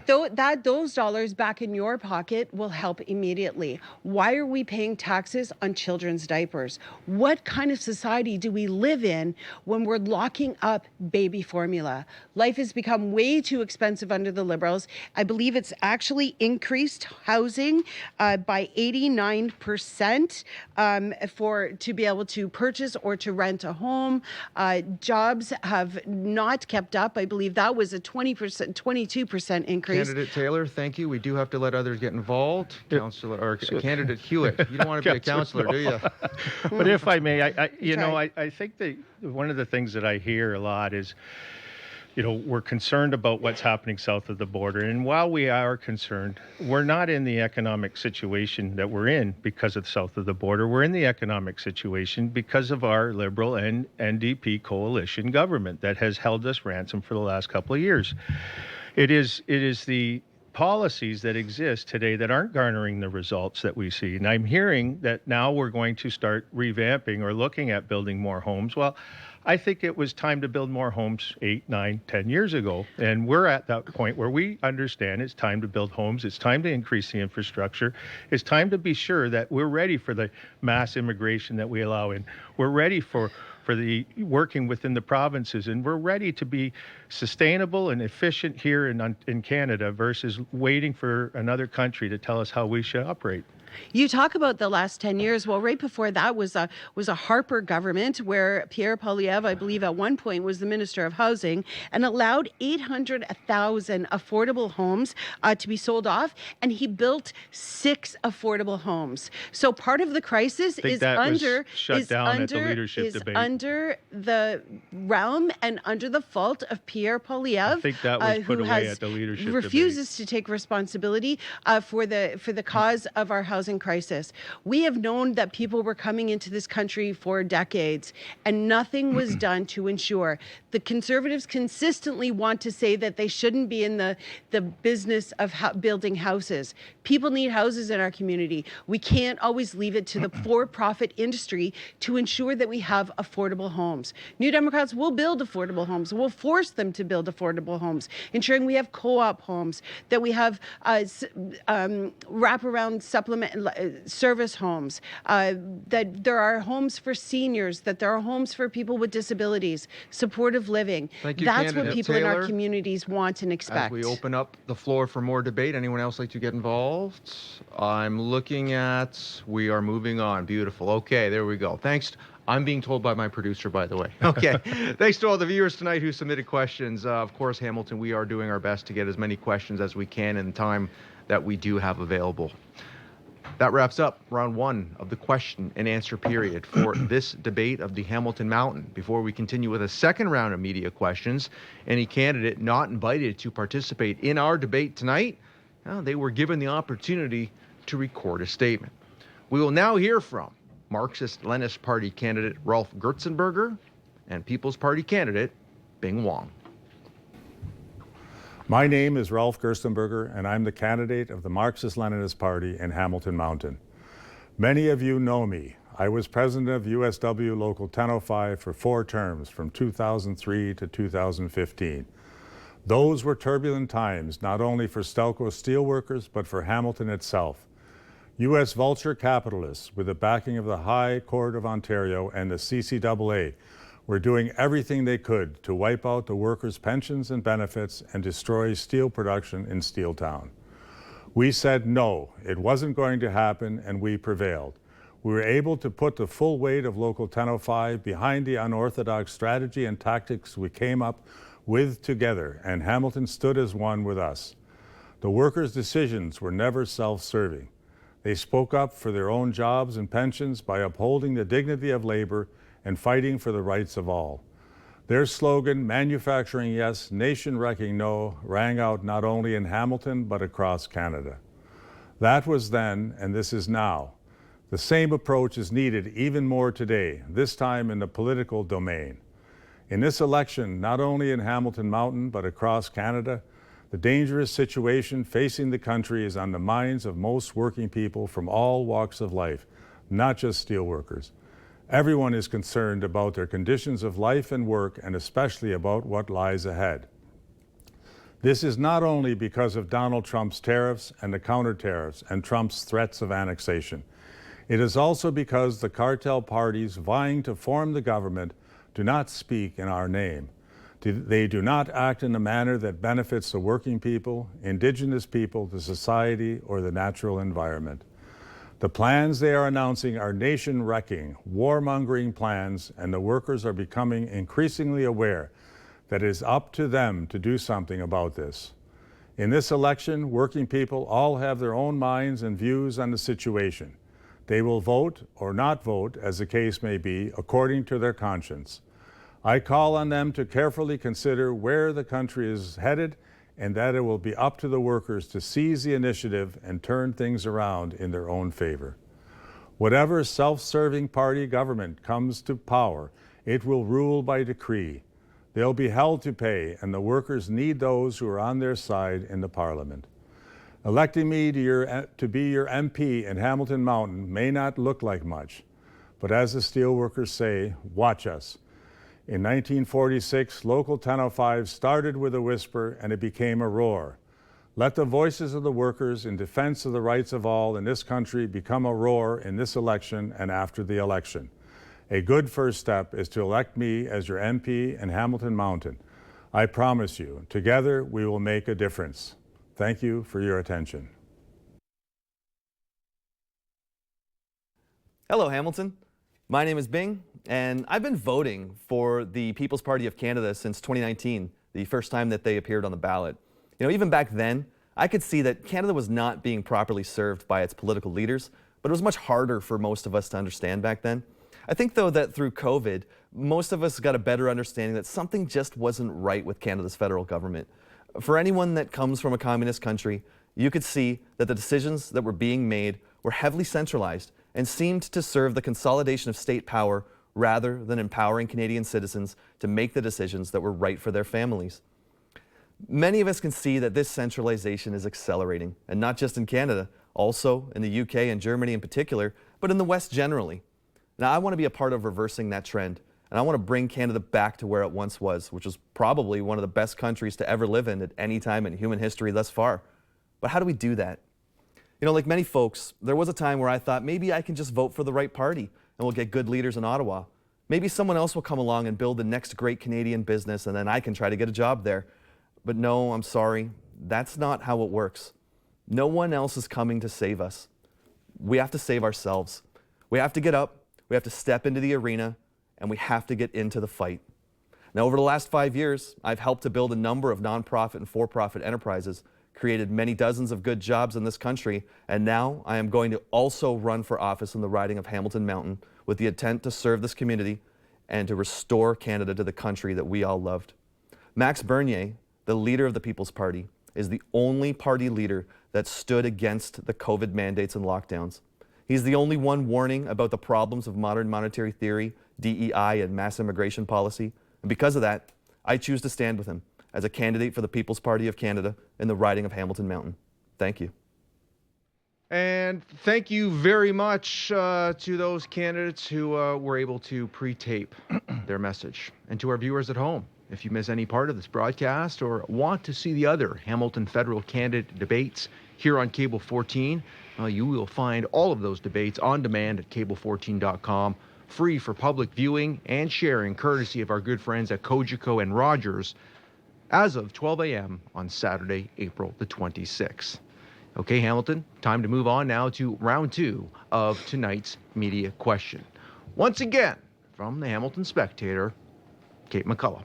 those dollars back in your pocket will help immediately. Why are we paying taxes on children's diapers? What kind of society do we live in when we're locking up baby formula? Life has become way too expensive under the Liberals. I believe it's actually increased housing by 89% to be able to purchase or to rent a home. Jobs have not kept up. I believe that was a 22% increase. Candidate Taylor, thank you. We do have to let others get involved. Councillor or Candidate Hewitt, you don't want to be a councillor, do you? But if I may, Try. I think that one of the things that I hear a lot is, we're concerned about what's happening south of the border. And while we are concerned, we're not in the economic situation that we're in because of south of the border. We're in the economic situation because of our Liberal and NDP coalition government that has held us ransom for the last couple of years. It is the policies that exist today that aren't garnering the results that we see. And I'm hearing that now we're going to start revamping or looking at building more homes. Well, I think it was time to build more homes 8, 9, 10 years ago. And we're at that point where we understand it's time to build homes. It's time to increase the infrastructure. It's time to be sure that we're ready for the mass immigration that we allow in. We're ready for the working within the provinces, and we're ready to be sustainable and efficient here in Canada versus waiting for another country to tell us how we should operate. You talk about the last 10 years. Well, right before that was a Harper government where Pierre Poilievre, I believe at one point, was the Minister of Housing and allowed 800,000 affordable homes to be sold off, and he built 6 affordable homes. So part of the crisis is under the realm and under the fault of Pierre Poilievre. I think that was put away at the leadership debate. Refuses to take responsibility for the cause of our housing housing crisis. We have known that people were coming into this country for decades, and nothing was done to ensure. The Conservatives consistently want to say that they shouldn't be in the business of building houses. People need houses in our community. We can't always leave it to the for-profit industry to ensure that we have affordable homes. New Democrats will build affordable homes. We'll force them to build affordable homes, ensuring we have co-op homes, that we have wraparound supplement service homes, that there are homes for seniors, that there are homes for people with disabilities, supportive living. Thank you, That's what Candidate people in our Taylor. communities want and expect. As we open up the floor for more debate, anyone else like to get involved? I'm looking at, we are moving on. Beautiful. Okay, there we go. Thanks. I'm being told by my producer, by the way. Okay. Thanks to all the viewers tonight who submitted questions. Of course, Hamilton, we are doing our best to get as many questions as we can in the time that we do have available. That wraps up round one of the question and answer period for this debate of the Hamilton Mountain. Before we continue with a second round of media questions, any candidate not invited to participate in our debate tonight, they were given the opportunity to record a statement. We will now hear from Marxist-Leninist Party candidate Rolf Gertzenberger and People's Party candidate Bing Wong. My name is Rolf Gerstenberger, and I'm the candidate of the Marxist-Leninist Party in Hamilton Mountain. Many of you know me. I was president of USW Local 1005 for 4 terms, from 2003 to 2015. Those were turbulent times, not only for Stelco steelworkers, but for Hamilton itself. U.S. vulture capitalists, with the backing of the High Court of Ontario and the CCAA, were doing everything they could to wipe out the workers' pensions and benefits and destroy steel production in Steeltown. We said no, it wasn't going to happen, and we prevailed. We were able to put the full weight of Local 1005 behind the unorthodox strategy and tactics we came up with together, and Hamilton stood as one with us. The workers' decisions were never self-serving. They spoke up for their own jobs and pensions by upholding the dignity of labor and fighting for the rights of all. Their slogan, "Manufacturing Yes, Nation Wrecking No," rang out not only in Hamilton, but across Canada. That was then, and this is now. The same approach is needed even more today, this time in the political domain. In this election, not only in Hamilton Mountain, but across Canada, the dangerous situation facing the country is on the minds of most working people from all walks of life, not just steelworkers. Everyone is concerned about their conditions of life and work, and especially about what lies ahead. This is not only because of Donald Trump's tariffs and the counter-tariffs and Trump's threats of annexation. It is also because the cartel parties vying to form the government do not speak in our name. They do not act in a manner that benefits the working people, Indigenous people, the society, or the natural environment. The plans they are announcing are nation-wrecking, warmongering plans, and the workers are becoming increasingly aware that it is up to them to do something about this. In this election, working people all have their own minds and views on the situation. They will vote or not vote, as the case may be, according to their conscience. I call on them to carefully consider where the country is headed, and that it will be up to the workers to seize the initiative and turn things around in their own favor. Whatever self-serving party government comes to power, it will rule by decree. They'll be held to pay, and the workers need those who are on their side in the Parliament. Electing me to be your MP in Hamilton Mountain may not look like much, but as the steelworkers say, watch us. In 1946, Local 1005 started with a whisper, and it became a roar. Let the voices of the workers in defense of the rights of all in this country become a roar in this election and after the election. A good first step is to elect me as your MP in Hamilton Mountain. I promise you, together we will make a difference. Thank you for your attention. Hello, Hamilton. My name is Bing, and I've been voting for the People's Party of Canada since 2019, the first time that they appeared on the ballot. You know, even back then, I could see that Canada was not being properly served by its political leaders, but it was much harder for most of us to understand back then. I think, though, that through COVID, most of us got a better understanding that something just wasn't right with Canada's federal government. For anyone that comes from a communist country, you could see that the decisions that were being made were were heavily centralized and seemed to serve the consolidation of state power rather than empowering Canadian citizens to make the decisions that were right for their families. Many of us can see that this centralization is accelerating, and not just in Canada, also in the UK and Germany in particular, but in the West generally. Now, I want to be a part of reversing that trend, and I want to bring Canada back to where it once was, which was probably one of the best countries to ever live in at any time in human history thus far. But how do we do that? You know, like many folks, there was a time where I thought maybe I can just vote for the right party and we'll get good leaders in Ottawa. Maybe someone else will come along and build the next great Canadian business and then I can try to get a job there. But no, I'm sorry, that's not how it works. No one else is coming to save us. We have to save ourselves. We have to get up, we have to step into the arena, and we have to get into the fight. Now, over the last 5 years, I've helped to build a number of nonprofit and for-profit enterprises, created many dozens of good jobs in this country, and now I am going to also run for office in the riding of Hamilton Mountain with the intent to serve this community and to restore Canada to the country that we all loved. Max Bernier, the leader of the People's Party, is the only party leader that stood against the COVID mandates and lockdowns. He's the only one warning about the problems of modern monetary theory, DEI, and mass immigration policy. And because of that, I choose to stand with him as a candidate for the People's Party of Canada in the riding of Hamilton Mountain. Thank you. And thank you very much to those candidates who were able to pre-tape their message. And to our viewers at home, if you miss any part of this broadcast or want to see the other Hamilton federal candidate debates here on Cable 14, you will find all of those debates on demand at cable14.com, free for public viewing and sharing, courtesy of our good friends at Cogeco and Rogers, as of 12 a.m. on Saturday, April the 26th. Okay, Hamilton, time to move on now to round 2 of tonight's media question. Once again, from the Hamilton Spectator, Kate McCullough.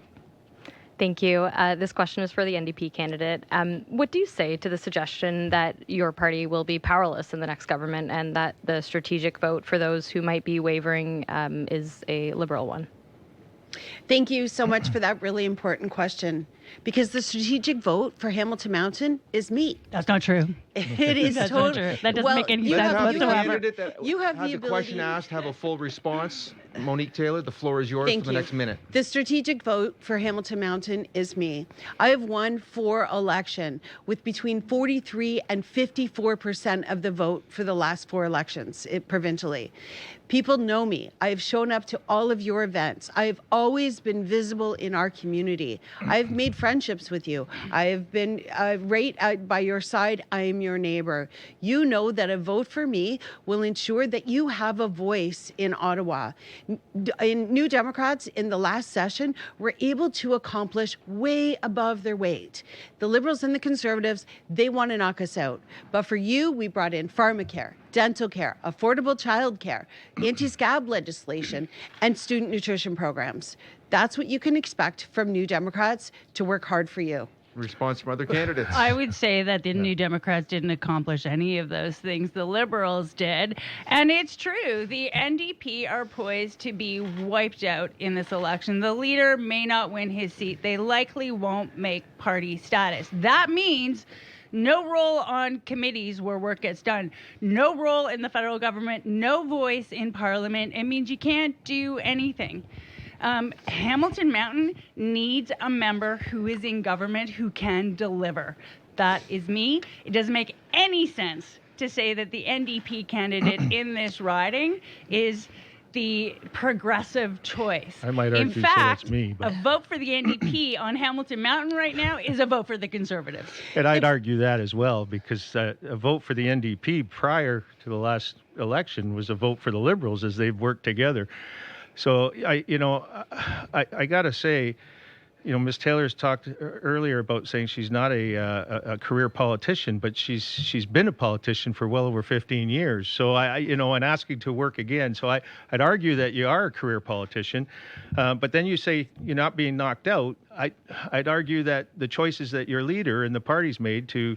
Thank you. This question is for the NDP candidate. What do you say to the suggestion that your party will be powerless in the next government and that the strategic vote for those who might be wavering is a Liberal one? Thank you so much for that really important question, because the strategic vote for Hamilton Mountain is me. That's not true. It is That's not totally. true. That doesn't make any sense whatsoever. You have the the question ability- asked have a full response. Monique Taylor, the floor is yours Thank for the you. next minute. The strategic vote for Hamilton Mountain is me. I have won 4 election with between 43 and 54% of the vote for the last 4 elections provincially. People know me. I have shown up to all of your events. I have always been visible in our community. I've made friendships with you. I have been right by your side. I am your neighbor. You know that a vote for me will ensure that you have a voice in Ottawa. In New Democrats in the last session were able to accomplish way above their weight. The Liberals and the Conservatives, they want to knock us out. But for you, we brought in pharmacare, dental care, affordable childcare, anti-scab legislation, and student nutrition programs. That's what you can expect from New Democrats to work hard for you. Response from other candidates. I would say that the New Democrats didn't accomplish any of those things the Liberals did. And it's true. The NDP are poised to be wiped out in this election. The leader may not win his seat. They likely won't make party status. That means no role on committees where work gets done, no role in the federal government, no voice in Parliament. It means you can't do anything. Hamilton Mountain needs a member who is in government who can deliver. That is me. It doesn't make any sense to say that the NDP candidate in this riding is the progressive choice. I might In argue fact, so that's me. But. a vote for the NDP on Hamilton Mountain right now is a vote for the Conservatives. And I'd argue that as well, because a vote for the NDP prior to the last election was a vote for the Liberals as they've worked together. So I got to say, Ms. Taylor's talked earlier about saying she's not a career politician, but she's been a politician for well over 15 years. So and asking to work again. So I'd argue that you are a career politician, but then you say you're not being knocked out. I'd argue that the choices that your leader and the party's made to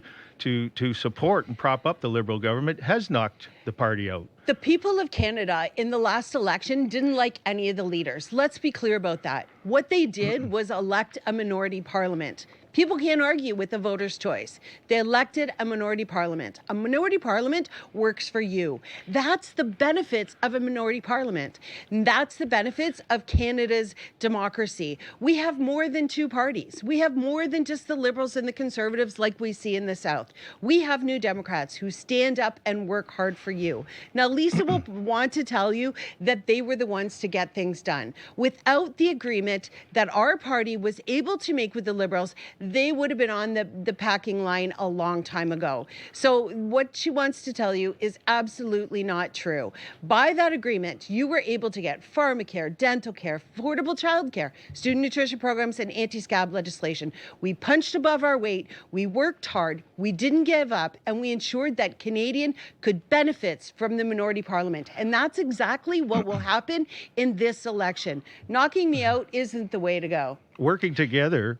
support and prop up the Liberal government has knocked the party out. The people of Canada in the last election didn't like any of the leaders. Let's be clear about that. What they did was elect a minority parliament. People can't argue with the voters' choice. They elected a minority parliament. A minority parliament works for you. That's the benefits of a minority parliament. That's the benefits of Canada's democracy. We have more than two parties. We have more than just the Liberals and the Conservatives like we see in the South. We have New Democrats who stand up and work hard for you. Now, Lisa will want to tell you that they were the ones to get things done. Without the agreement that our party was able to make with the Liberals, they would have been on the packing line a long time ago. So what she wants to tell you is absolutely not true. By that agreement, you were able to get pharmacare, dental care, affordable childcare, student nutrition programs, and anti-scab legislation. We punched above our weight, we worked hard, we didn't give up, and we ensured that Canadian could benefit from the minority parliament. And that's exactly what will happen in this election. Knocking me out isn't the way to go. Working together,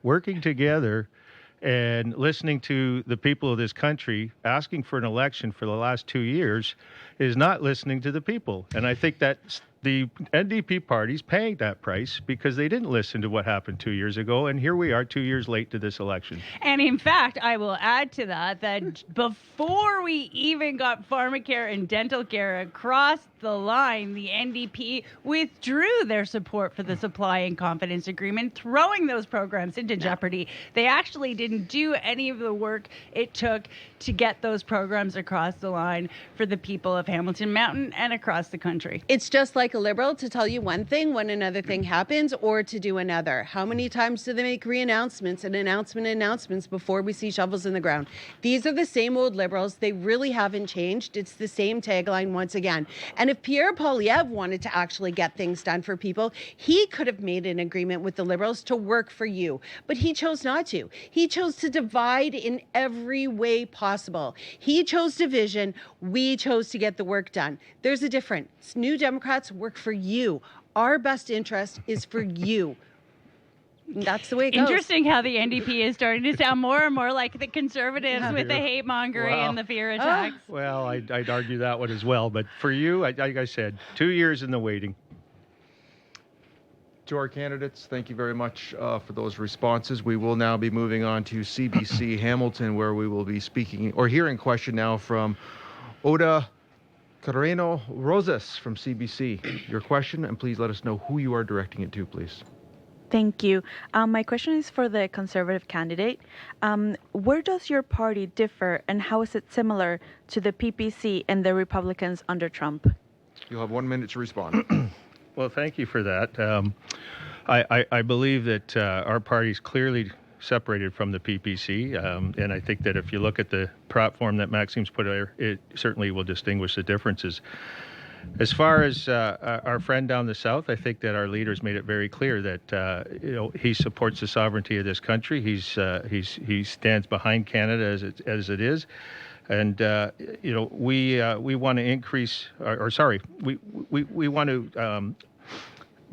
and listening to the people of this country asking for an election for the last 2 years is not listening to the people. And I think that the NDP party's paying that price because they didn't listen to what happened 2 years ago. And here we are 2 years late to this election. And in fact, I will add to that before we even got pharmacare and dental care across the line, the NDP withdrew their support for the supply and confidence agreement, throwing those programs into jeopardy. They actually didn't do any of the work it took to get those programs across the line for the people of Hamilton Mountain and across the country. It's just like a Liberal to tell you one thing when another thing happens or to do another. How many times do they make re-announcements and announcements before we see shovels in the ground? These are the same old Liberals. They really haven't changed. It's the same tagline once again. And if Pierre Poilievre wanted to actually get things done for people, he could have made an agreement with the Liberals to work for you. But he chose not to. He chose to divide in every way possible. He chose division. We chose to get the work done. There's a difference. New Democrats work for you. Our best interest is for you. And that's the way it goes. Interesting how the NDP is starting to sound more and more like the Conservatives with the hate mongering and the fear attacks. Well, I'd argue that one as well. But for you, like I said, 2 years in the waiting. To our candidates, thank you very much for those responses. We will now be moving on to CBC Hamilton, where we will be speaking or hearing question now from Oda Carreno Rosas from CBC. Your question, and please let us know who you are directing it to, please. Thank you. My question is for the Conservative candidate. Where does your party differ, and how is it similar to the PPC and the Republicans under Trump? You'll have 1 minute to respond. Well, thank you for that. I believe that our party is clearly separated from the PPC, and I think that if you look at the platform that Maxime's put out, it certainly will distinguish the differences. As far as our friend down the south, I think that our leaders made it very clear that he supports the sovereignty of this country. He stands behind Canada as it is, and we want to increase. We want to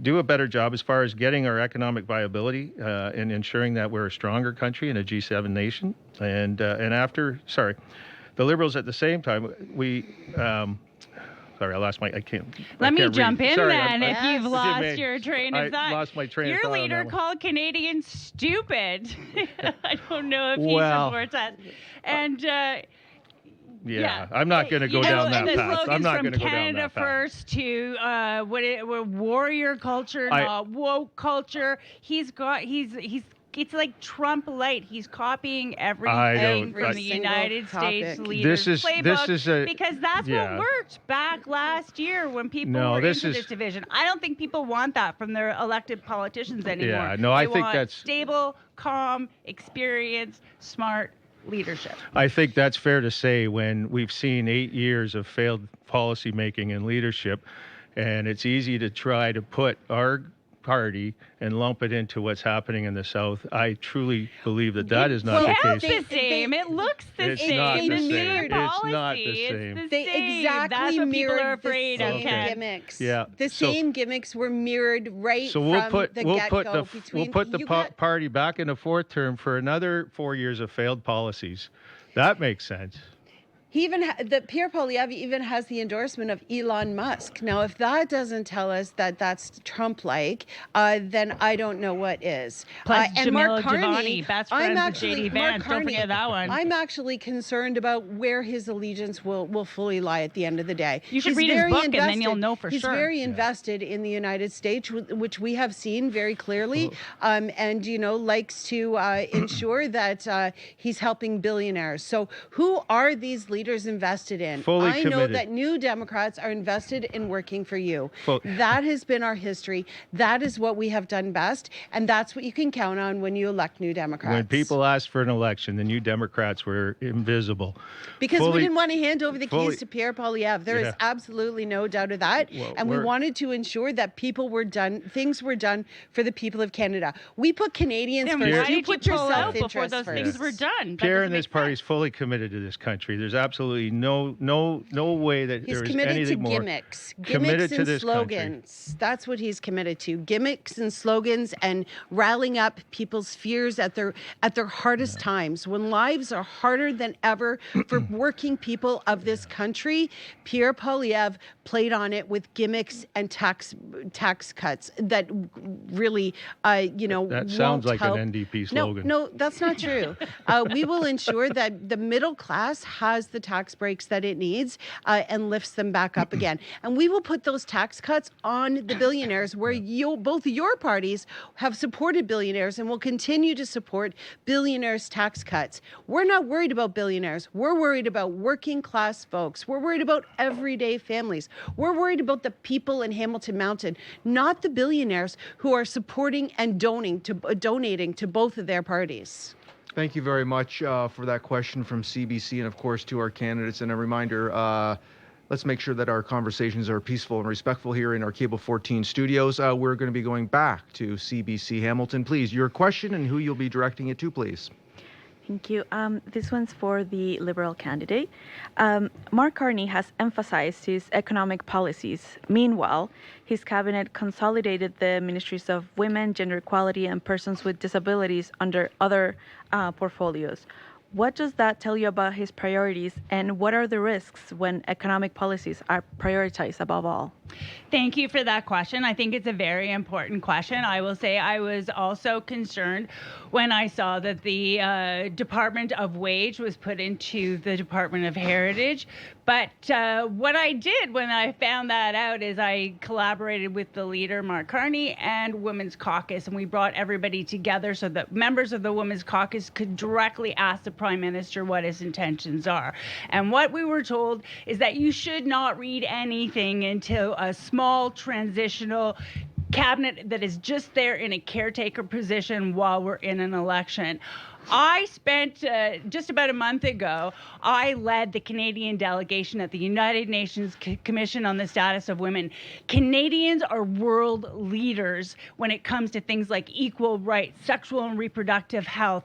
do a better job as far as getting our economic viability and ensuring that we're a stronger country and a G7 nation. And after, the Liberals at the same time, sorry, I lost my. I can't. Let me jump in sorry, then. If you've lost your train of thought, I lost my train of thought. Your leader called Canadians stupid. I don't know if he supports that. And yeah, I'm not going to go down that path. I'm not going to go down that path. Canada First to warrior culture, not woke culture. It's like Trump light. He's copying everything from the United States leaders' playbook because that's what worked back last year when people were into this division. I don't think people want that from their elected politicians anymore. Yeah, no, I think that's stable, calm, experienced, smart leadership. I think that's fair to say when we've seen 8 years of failed policy making and leadership, and it's easy to try to put our party and lump it into what's happening in the South. I truly believe that is not the case. It's the same. It looks the same. Not the same. Same policy. It's not the same. It's the they same. exactly That's what mirrored people are afraid the of. same gimmicks. Yeah. The same gimmicks were mirrored right so from the get-go. We'll put the party back in the fourth term for another 4 years of failed policies. That makes sense. Pierre Poilievre even has the endorsement of Elon Musk. Now, if that doesn't tell us that that's Trump-like, then I don't know what is. Plus, and Jamila Mark Carney, Giovanni, best friends with J.D. Vance. Don't forget that one. I'm actually concerned about where his allegiance will fully lie at the end of the day. You should read his book, and then you'll know for He's sure. He's very invested in the United States, which we have seen very clearly, and likes to ensure that he's helping billionaires. So, who are these leaders invested in? Fully I know committed. that New Democrats are invested in working for you. Full- That has been our history. That is what we have done best, and that's what you can count on when you elect New Democrats. When people asked for an election, the New Democrats were invisible. Because we didn't want to hand over the fully- keys to Pierre Poilievre. There is Yeah. absolutely no doubt of that. Well, And we we're- wanted to ensure that things were done for the people of Canada. We put Canadians Then first. why You did put you your pull out before self-interest those first. things were done? That Pierre doesn't and this make party is sense. fully committed to this country. There's absolutely no way that He's there is committed to anything more gimmicks. committed Gimmicks to and this slogans. That's what he's committed to. Gimmicks and slogans and rallying up people's fears at their hardest times. When lives are harder than ever for working people of this country, Pierre Poilievre played on it with gimmicks and tax cuts that really That sounds won't like help. an NDP slogan. No, that's not true. We will ensure that the middle class has the tax breaks that it needs and lifts them back up again. And we will put those tax cuts on the billionaires where both your parties have supported billionaires and will continue to support billionaires' tax cuts. We're not worried about billionaires. We're worried about working class folks. We're worried about everyday families. We're worried about the people in Hamilton Mountain, not the billionaires who are supporting and donating to both of their parties. Thank you very much for that question from CBC, and of course to our candidates. And a reminder, let's make sure that our conversations are peaceful and respectful here in our Cable 14 studios. We're going to be going back to CBC Hamilton. Please, your question and who you'll be directing it to, please. Thank you. This one's for the Liberal candidate. Mark Carney has emphasized his economic policies. Meanwhile, his cabinet consolidated the ministries of women, gender equality, and persons with disabilities under other portfolios. What does that tell you about his priorities, and what are the risks when economic policies are prioritized above all? Thank you for that question. I think it's a very important question. I will say I was also concerned when I saw that the Department of Wage was put into the Department of Heritage. But what I did when I found that out is I collaborated with the leader, Mark Carney, and Women's Caucus, and we brought everybody together so that members of the Women's Caucus could directly ask the Prime Minister what his intentions are. And what we were told is that you should not read anything into a small transitional cabinet that is just there in a caretaker position while we're in an election. I spent just about a month ago, I led the Canadian delegation at the United Nations Commission on the Status of Women. Canadians are world leaders when it comes to things like equal rights, sexual and reproductive health,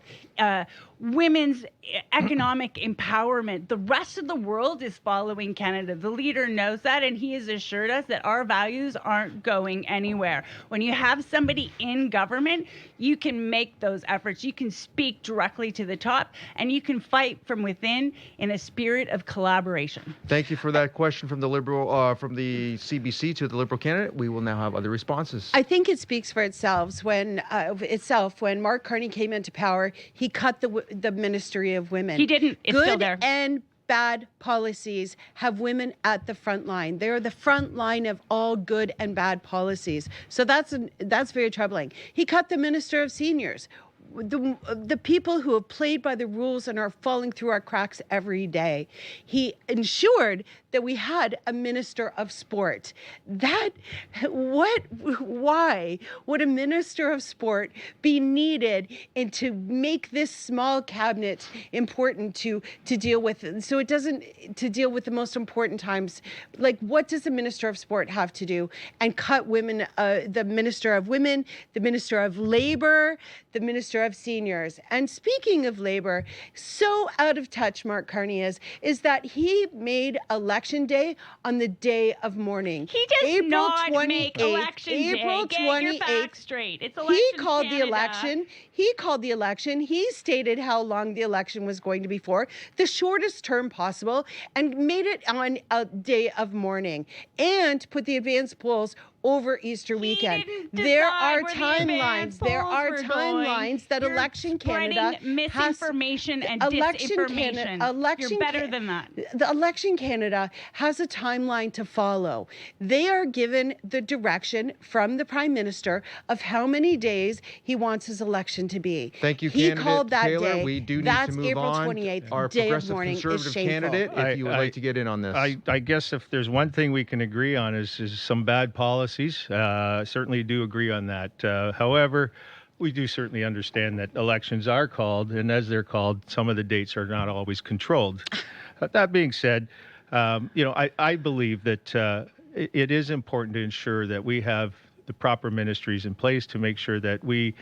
women's economic empowerment. The rest of the world is following Canada. The leader knows that, and he has assured us that our values aren't going anywhere. When you have somebody in government, you can make those efforts. You can speak directly to the top, and you can fight from within in a spirit of collaboration. Thank you for that question from the Liberal, from the CBC to the Liberal candidate. We will now have other responses. I think it speaks for itself when Mark Carney came into power, he cut the Ministry of Women. He didn't. It's Good still there. And bad policies have women at the front line. They're the front line of all good and bad policies. So that's very troubling. He cut the Minister of Seniors. The people who have played by the rules and are falling through our cracks every day. He ensured that we had a Minister of Sport. Why would a Minister of Sport be needed and to make this small cabinet important to deal with? So it doesn't, to deal with the most important times. Like, what does the Minister of Sport have to do? And cut women, the Minister of Women, the Minister of Labor, the Minister Minister of Seniors. And speaking of labor, so out of touch Mark Carney is that he made election day on the day of mourning. He does April not 28th, make election April day. Get your 28th. facts straight. It's election He called the Canada. election. He called the election. He stated how long the election was going to be for, the shortest term possible, and made it on a day of mourning, and put the advance polls over Easter weekend. Didn't There are decide where the timelines. advance There polls are were going. timelines that You're Election spreading Canada has. misinformation and Election disinformation. Canada, You're better than that. The Election Canada has a timeline to follow. They are given the direction from the Prime Minister of how many days he wants his election to be. Thank you, He candidate called that Taylor. day. We do need That's to move April on. 28th, Our day of progressive mourning is conservative shameful. candidate, if you would like to get in on this. I guess if there's one thing we can agree on is some bad policies. Certainly do agree on that. However, we do certainly understand that elections are called, and as they're called, some of the dates are not always controlled. That being said, I believe that it is important to ensure that we have the proper ministries in place to make sure that we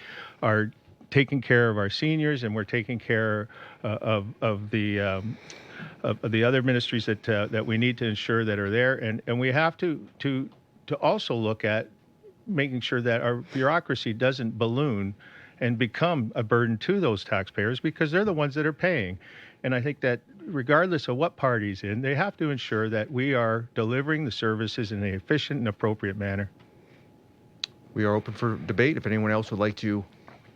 are taking care of our seniors and we're taking care of the other ministries that we need to ensure that are there, and we have to also look at making sure that our bureaucracy doesn't balloon and become a burden to those taxpayers, because they're the ones that are paying. And I think that regardless of what party's in, they have to ensure that we are delivering the services in an efficient and appropriate manner. We are open for debate. If anyone else would like to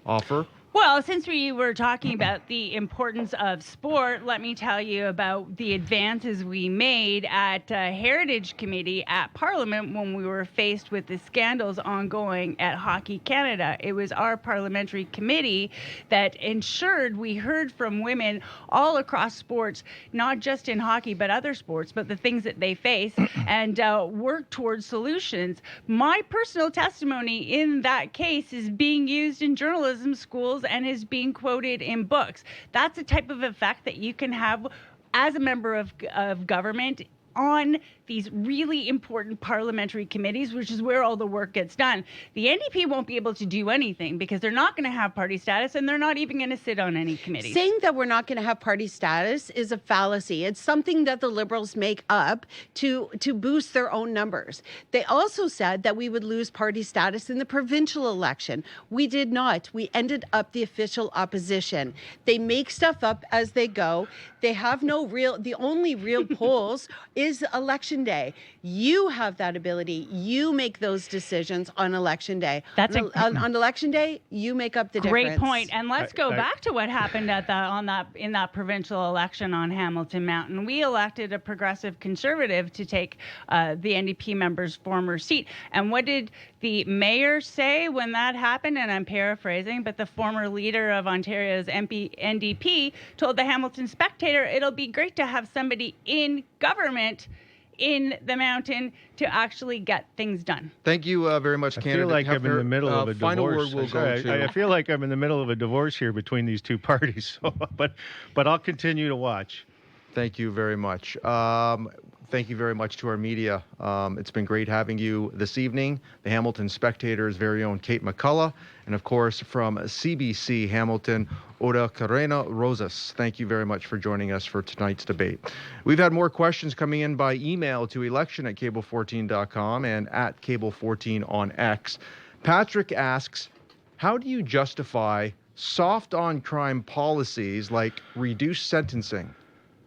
offer. Well, since we were talking about the importance of sport, let me tell you about the advances we made at Heritage Committee at Parliament when we were faced with the scandals ongoing at Hockey Canada. It was our parliamentary committee that ensured we heard from women all across sports, not just in hockey, but other sports, but the things that they face, and work towards solutions. My personal testimony in that case is being used in journalism schools and is being quoted in books. That's a type of effect that you can have as a member of government on these really important parliamentary committees, which is where all the work gets done. The NDP won't be able to do anything because they're not going to have party status, and they're not even going to sit on any committees. Saying that we're not going to have party status is a fallacy. It's something that the Liberals make up to boost their own numbers. They also said that we would lose party status in the provincial election. We did not. We ended up the official opposition. They make stuff up as they go. They have the only real polls is election day. You have that ability. You make those decisions on election day. On election day, you make up the difference. Great point. And let's go back to what happened in that provincial election on Hamilton Mountain. We elected a progressive conservative to take the NDP member's former seat. And what did the mayor say when that happened? And I'm paraphrasing, but the former leader of Ontario's NDP told the Hamilton Spectator, it'll be great to have somebody in government in the mountain to actually get things done. Thank you very much, candidate. I feel like I'm in the middle of a final divorce. Word will go to. I feel like I'm in the middle of a divorce here between these two parties. So, but I'll continue to watch. Thank you very much. Thank you very much to our media. It's been great having you this evening. The Hamilton Spectator's very own Kate McCullough, and of course from CBC Hamilton, Oda Carrena Rosas. Thank you very much for joining us for tonight's debate. We've had more questions coming in by email to election@cable14.com and at Cable14 on X. Patrick asks, how do you justify soft on crime policies like reduced sentencing,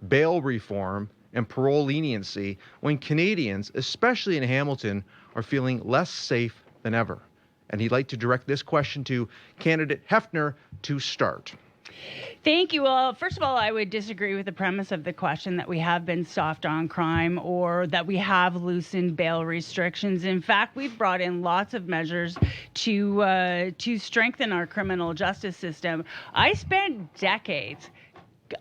bail reform, and parole leniency when Canadians, especially in Hamilton, are feeling less safe than ever? And he'd like to direct this question to candidate Hefner to start. Thank you. Well, first of all, I would disagree with the premise of the question that we have been soft on crime or that we have loosened bail restrictions. In fact, we've brought in lots of measures to strengthen our criminal justice system. I spent decades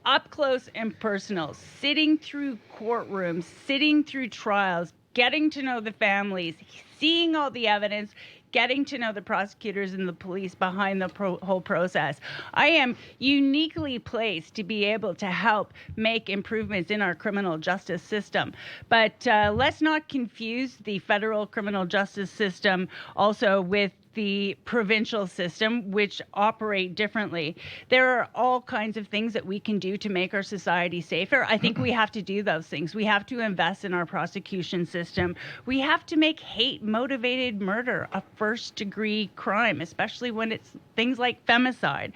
up close and personal, sitting through courtrooms, sitting through trials, getting to know the families, seeing all the evidence, getting to know the prosecutors and the police behind the whole process. I am uniquely placed to be able to help make improvements in our criminal justice system. But let's not confuse the federal criminal justice system also with the provincial system, which operate differently. There are all kinds of things that we can do to make our society safer. I think we have to do those things. We have to invest in our prosecution system. We have to make hate-motivated murder a first-degree crime, especially when it's things like femicide.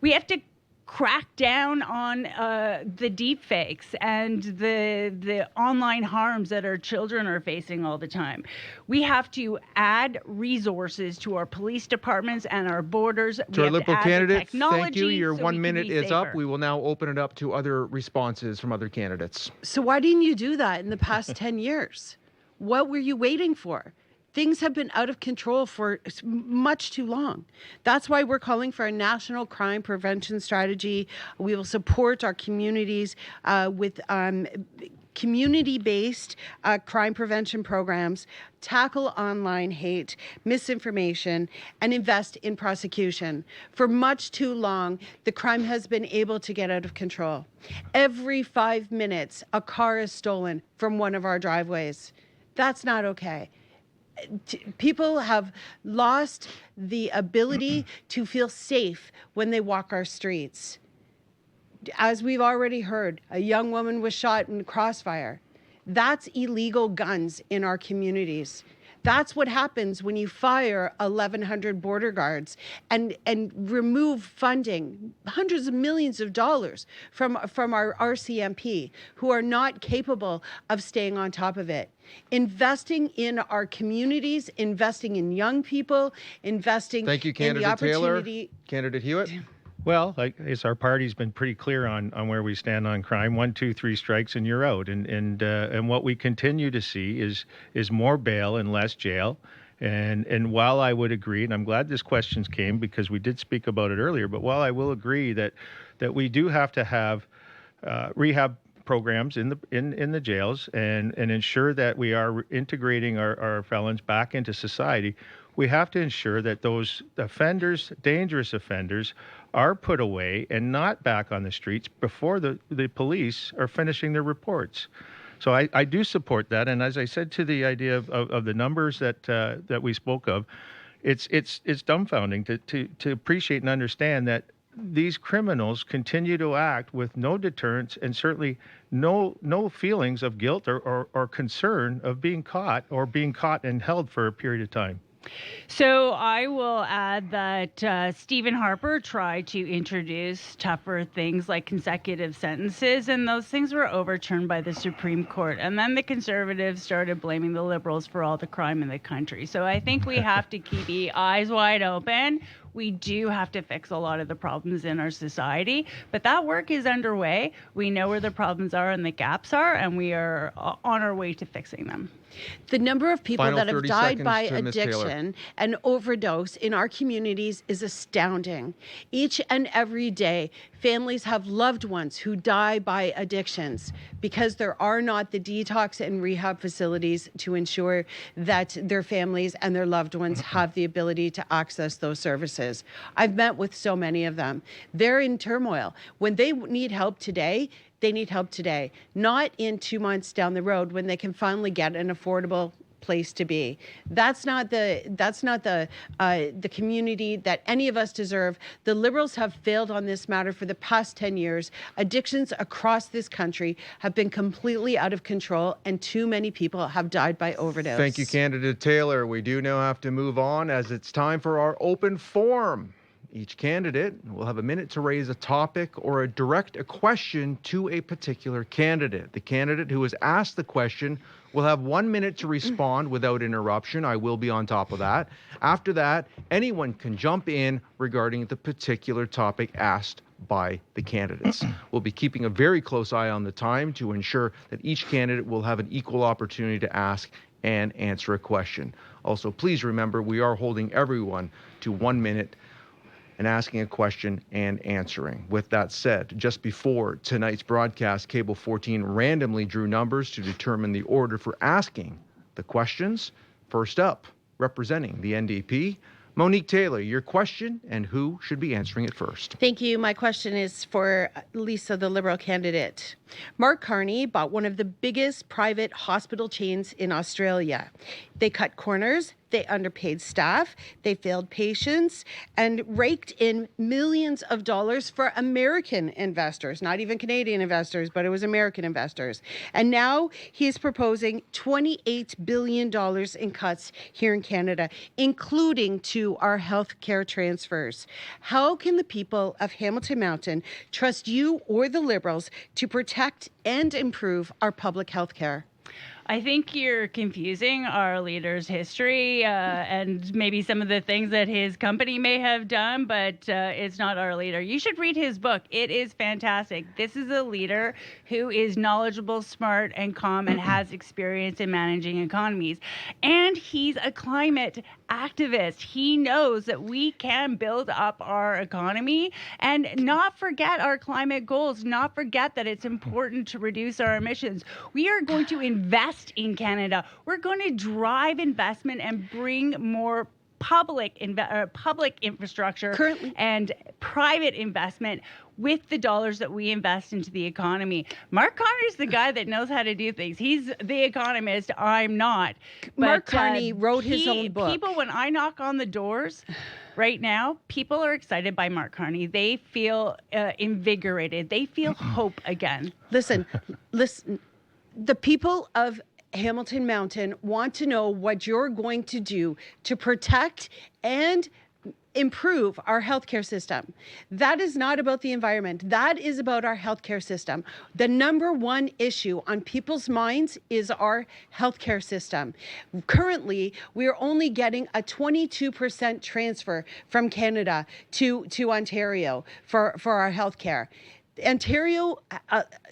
We have to crack down on the deep fakes and the online harms that our children are facing all the time. We have to add resources to our police departments and our borders. To our Liberal candidate, thank you. Your so 1 minute is up. safer. We will now open it up to other responses from other candidates. So why didn't you do that in the past 10 years? What were you waiting for? Things have been out of control for much too long. That's why we're calling for a national crime prevention strategy. We will support our communities with community-based crime prevention programs, tackle online hate, misinformation, and invest in prosecution. For much too long, the crime has been able to get out of control. Every 5 minutes, a car is stolen from one of our driveways. That's not okay. People have lost the ability to feel safe when they walk our streets. As we've already heard, a young woman was shot in crossfire. That's illegal guns in our communities. That's what happens when you fire 1,100 border guards and remove funding, hundreds of millions of dollars from our RCMP, who are not capable of staying on top of it. Investing in our communities, investing in young people, investing Thank you, in the Candidate Taylor. opportunity. Candidate Hewitt. Well, our party's been pretty clear on where we stand on crime. 1, 2, 3 strikes and you're out. And what we continue to see is more bail and less jail. And while I would agree, and I'm glad this question came because we did speak about it earlier, but while I will agree that we do have to have rehab programs in the jails and ensure that we are integrating our felons back into society, we have to ensure that those offenders, dangerous offenders, are put away and not back on the streets before the police are finishing their reports. So I do support that. And as I said to the idea of the numbers that we spoke of, it's dumbfounding to appreciate and understand that these criminals continue to act with no deterrence and certainly no feelings of guilt or concern of being caught and held for a period of time. So I will add that Stephen Harper tried to introduce tougher things like consecutive sentences, and those things were overturned by the Supreme Court. And then the Conservatives started blaming the Liberals for all the crime in the country. So I think we have to keep the eyes wide open. We do have to fix a lot of the problems in our society, but that work is underway. We know where the problems are and the gaps are, and we are on our way to fixing them. The number of people Final that have 30 died by seconds to Ms. Taylor. addiction and overdose in our communities is astounding. Each and every day, families have loved ones who die by addictions because there are not the detox and rehab facilities to ensure that their families and their loved ones have the ability to access those services. I've met with so many of them. They're in turmoil. When they need help today, they need help today, not in 2 months down the road when they can finally get an affordable place to be. That's not the community that any of us deserve. The Liberals have failed on this matter for the past 10 years. Addictions across this country have been completely out of control, and too many people have died by overdose. Thank you, Candidate Taylor. We do now have to move on as it's time for our open forum. Each candidate will have a minute to raise a topic or direct a question to a particular candidate. The candidate who has asked the question will have 1 minute to respond without interruption. I will be on top of that. After that, anyone can jump in regarding the particular topic asked by the candidates. We'll be keeping a very close eye on the time to ensure that each candidate will have an equal opportunity to ask and answer a question. Also, please remember we are holding everyone to 1 minute and asking a question and answering. With that said, just before tonight's broadcast, Cable 14 randomly drew numbers to determine the order for asking the questions. First up, representing the NDP, Monique Taylor, your question and who should be answering it first? Thank you. My question is for Lisa, the Liberal candidate. Mark Carney bought one of the biggest private hospital chains in Australia. They cut corners, they underpaid staff, they failed patients, and raked in millions of dollars for American investors, not even Canadian investors, but it was American investors. And now he's proposing $28 billion in cuts here in Canada, including to our health care transfers. How can the people of Hamilton Mountain trust you or the Liberals to protect and improve our public health care? I think you're confusing our leader's history and maybe some of the things that his company may have done, but it's not our leader. You should read his book. It is fantastic. This is a leader who is knowledgeable, smart, and calm and has experience in managing economies. And he's a climate activist. He knows that we can build up our economy and not forget our climate goals, not forget that it's important to reduce our emissions. We are going to invest in Canada. We're going to drive investment and bring more public infrastructure and private investment with the dollars that we invest into the economy. Mark Carney's the guy that knows how to do things. He's the economist. I'm not. Mark Carney wrote his own book. People, when I knock on the doors right now, people are excited by Mark Carney. They feel invigorated. They feel hope again. Listen. The people of Hamilton Mountain want to know what you're going to do to protect and improve our healthcare system. That is not about the environment. That is about our healthcare system. The number one issue on people's minds is our healthcare system. Currently, we are only getting a 22% transfer from Canada to Ontario for our healthcare. Ontario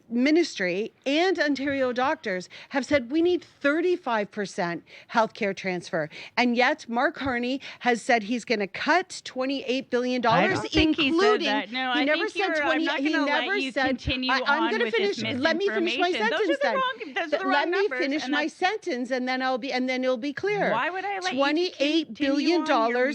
Ministry and Ontario doctors have said we need 35% healthcare transfer. And yet Mark Carney has said he's going to cut $28 billion, I don't think including, he said that. No, he I never think said you're, 20, I'm not he gonna never let you said, continue I'm on going to with finish, this let me finish my misinformation. sentence then. Those are the wrong Let me numbers, finish and my that's- sentence and then it'll be clear. Why would I let you $28 billion, continue on your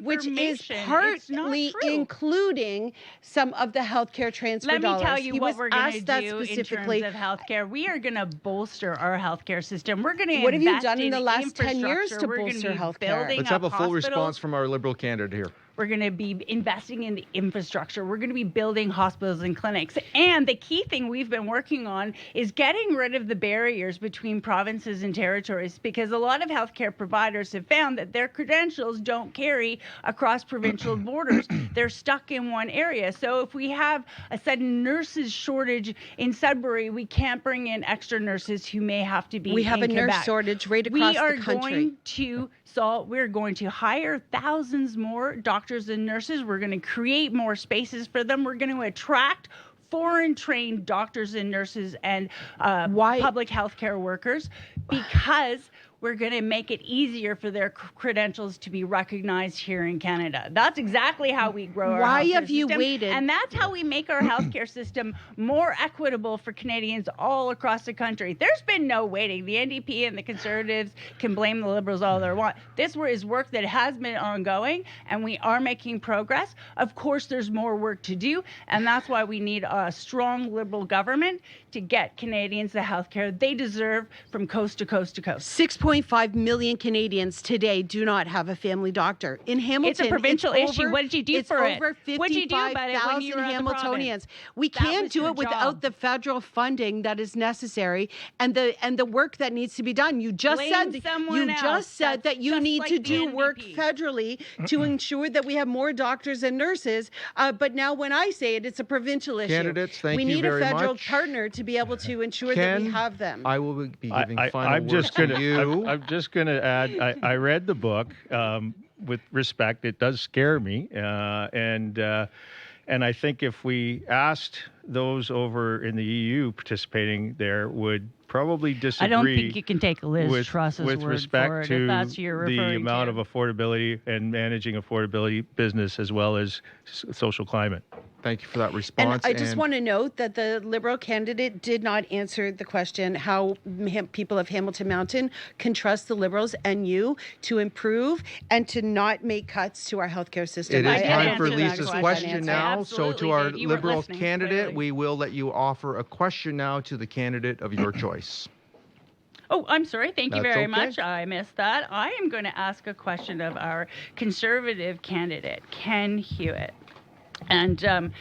which is misinformation? It's not partly true. including some of the healthcare transfer Let me dollars. tell you He what was we're going to asked that do in specifically. terms of healthcare. We are going to bolster our healthcare system. We're going to What have you invest done in the last 10 years infrastructure. to We're gonna bolster be healthcare? building Let's have a up full hospitals. response from our Liberal candidate here. We're going to be investing in the infrastructure. We're going to be building hospitals and clinics. And the key thing we've been working on is getting rid of the barriers between provinces and territories, because a lot of healthcare providers have found that their credentials don't carry across provincial borders. They're stuck in one area. So if we have a sudden nurses shortage in Sudbury, we can't bring in extra nurses who may have to be We have in a nurse Quebec. shortage right across We are the country. going to we're going to hire thousands more doctors and nurses. We're going to create more spaces for them. We're going to attract foreign-trained doctors and nurses and public healthcare workers, because we're going to make it easier for their credentials to be recognized here in Canada. That's exactly how we grow our Why healthcare have you system, waited? and that's how we make our healthcare system more equitable for Canadians all across the country. There's been no waiting. The NDP and the Conservatives can blame the Liberals all they want. This is work that has been ongoing, and we are making progress. Of course, there's more work to do, and that's why we need a strong Liberal government to get Canadians the healthcare they deserve from coast to coast to coast. 6.5 million Canadians today do not have a family doctor. In Hamilton, It's a provincial issue. What did you do for it? It's over What'd you do about it when you were at the Hamiltonians. province? We That can't was do your it without job. the federal funding that is necessary and the work that needs to be done. You just Blame said someone else. that That's you just need like to the do work NDP. federally to ensure that we have more doctors and nurses. But now when I say it, it's a provincial issue. Candidates, thank we you need very a federal much. partner to be able to ensure that we Ken, have them. I will be giving final I'm words just to gonna, you. I'm just going to add, I read the book with respect. It does scare me. And I think if we asked those over in the EU participating there would probably disagree. I don't think you can take Liz Truss's with word respect for it, to if that's what you're the referring amount to. of affordability and managing affordability business as well as social climate. Thank you for that response. And I just want to note that the Liberal candidate did not answer the question how people of Hamilton Mountain can trust the Liberals and you to improve and to not make cuts to our healthcare system. It is I did time for answer that Lisa's question. question I now. So to absolutely our did. You weren't Liberal listening, candidate, clearly. we will let you offer a question now to the candidate of your choice. Oh, I'm sorry. Thank you That's very okay. much. I missed that. I am going to ask a question of our Conservative candidate, Ken Hewitt. And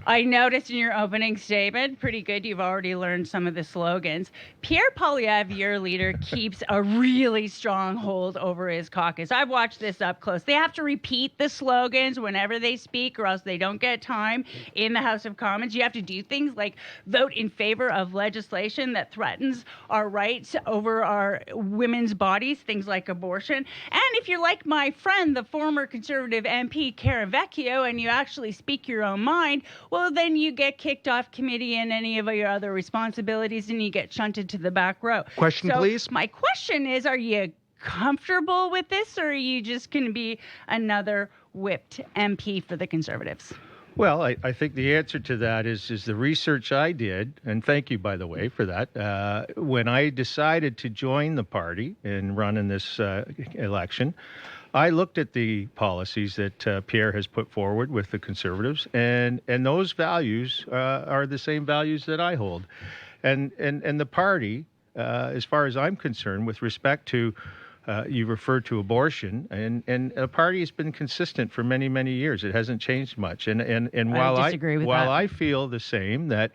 I noticed in your opening statement, pretty good, you've already learned some of the slogans. Pierre Poilievre, your leader, keeps a really strong hold over his caucus. I've watched this up close. They have to repeat the slogans whenever they speak, or else they don't get time in the House of Commons. You have to do things like vote in favor of legislation that threatens our rights over our women's bodies, things like abortion. And if you're like my friend, the former Conservative MP, Karen Vecchio, and you actually speak your own mind, well, then you get kicked off committee and any of your other responsibilities, and you get shunted to the back row. Question, So please. my question is, are you comfortable with this, or are you just going to be another whipped MP for the Conservatives? Well, I think the answer to that is the research I did, and thank you, by the way, for that. When I decided to join the party and run in this election, I looked at the policies that Pierre has put forward with the Conservatives, and those values are the same values that I hold. And the party, as far as I'm concerned, with respect to you referred to abortion, and the party has been consistent for many, many years. It hasn't changed much. And while disagree with while that. I feel the same that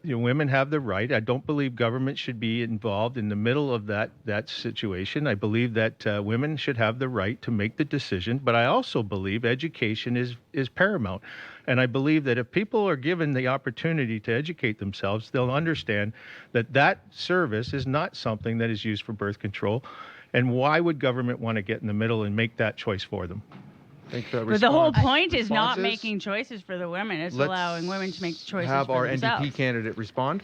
women have the right, I don't believe government should be involved in the middle of that situation. I believe that women should have the right to make the decision, but I also believe education is paramount. And I believe that if people are given the opportunity to educate themselves, they'll understand that that service is not something that is used for birth control. And why would government want to get in the middle and make that choice for them? But the whole point is not responses. making choices for the women. It's Let's allowing women to make choices have for our themselves. NDP candidate respond.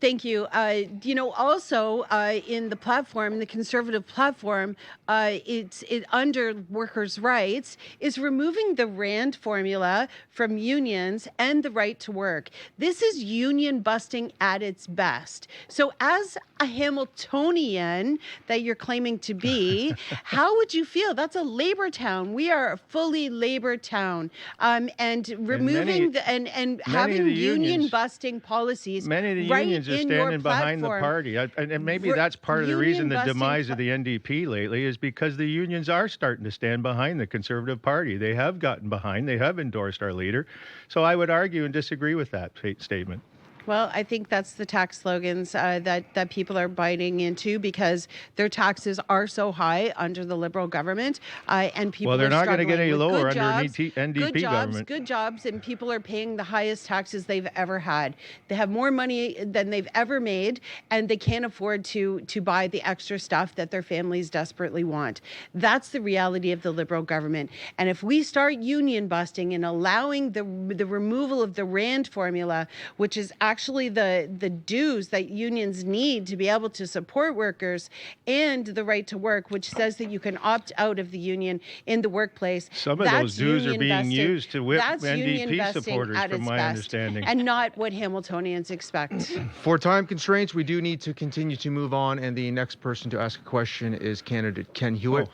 Thank you. Also in the platform, the Conservative platform, it under workers' rights is removing the RAND formula from unions and the right to work. This is union busting at its best. So as a Hamiltonian that you're claiming to be, how would you feel? That's a labor town. We are a fully labor town. And removing and having union busting policies. Many of the right unions are in your standing behind the platform. party. And maybe that's part of the reason the union-busting demise of the NDP lately is because the unions are starting to stand behind the Conservative Party. They have gotten behind. They have endorsed our leader. So I would argue and disagree with that statement. Well, I think that's the tax slogans that people are biting into because their taxes are so high under the Liberal government, and people. Well, they're are not going to get any struggling with lower good under jobs, NDP government. Good jobs, and people are paying the highest taxes they've ever had. They have more money than they've ever made, and they can't afford to buy the extra stuff that their families desperately want. That's the reality of the Liberal government. And if we start union busting and allowing the removal of the RAND formula, which is actually the dues that unions need to be able to support workers, and the right to work, which says that you can opt out of the union in the workplace. Some of those dues are being used to whip That's union NDP vesting supporters, at from its my best, understanding. and not what Hamiltonians expect. For time constraints, we do need to continue to move on, and the next person to ask a question is candidate Ken Hewitt.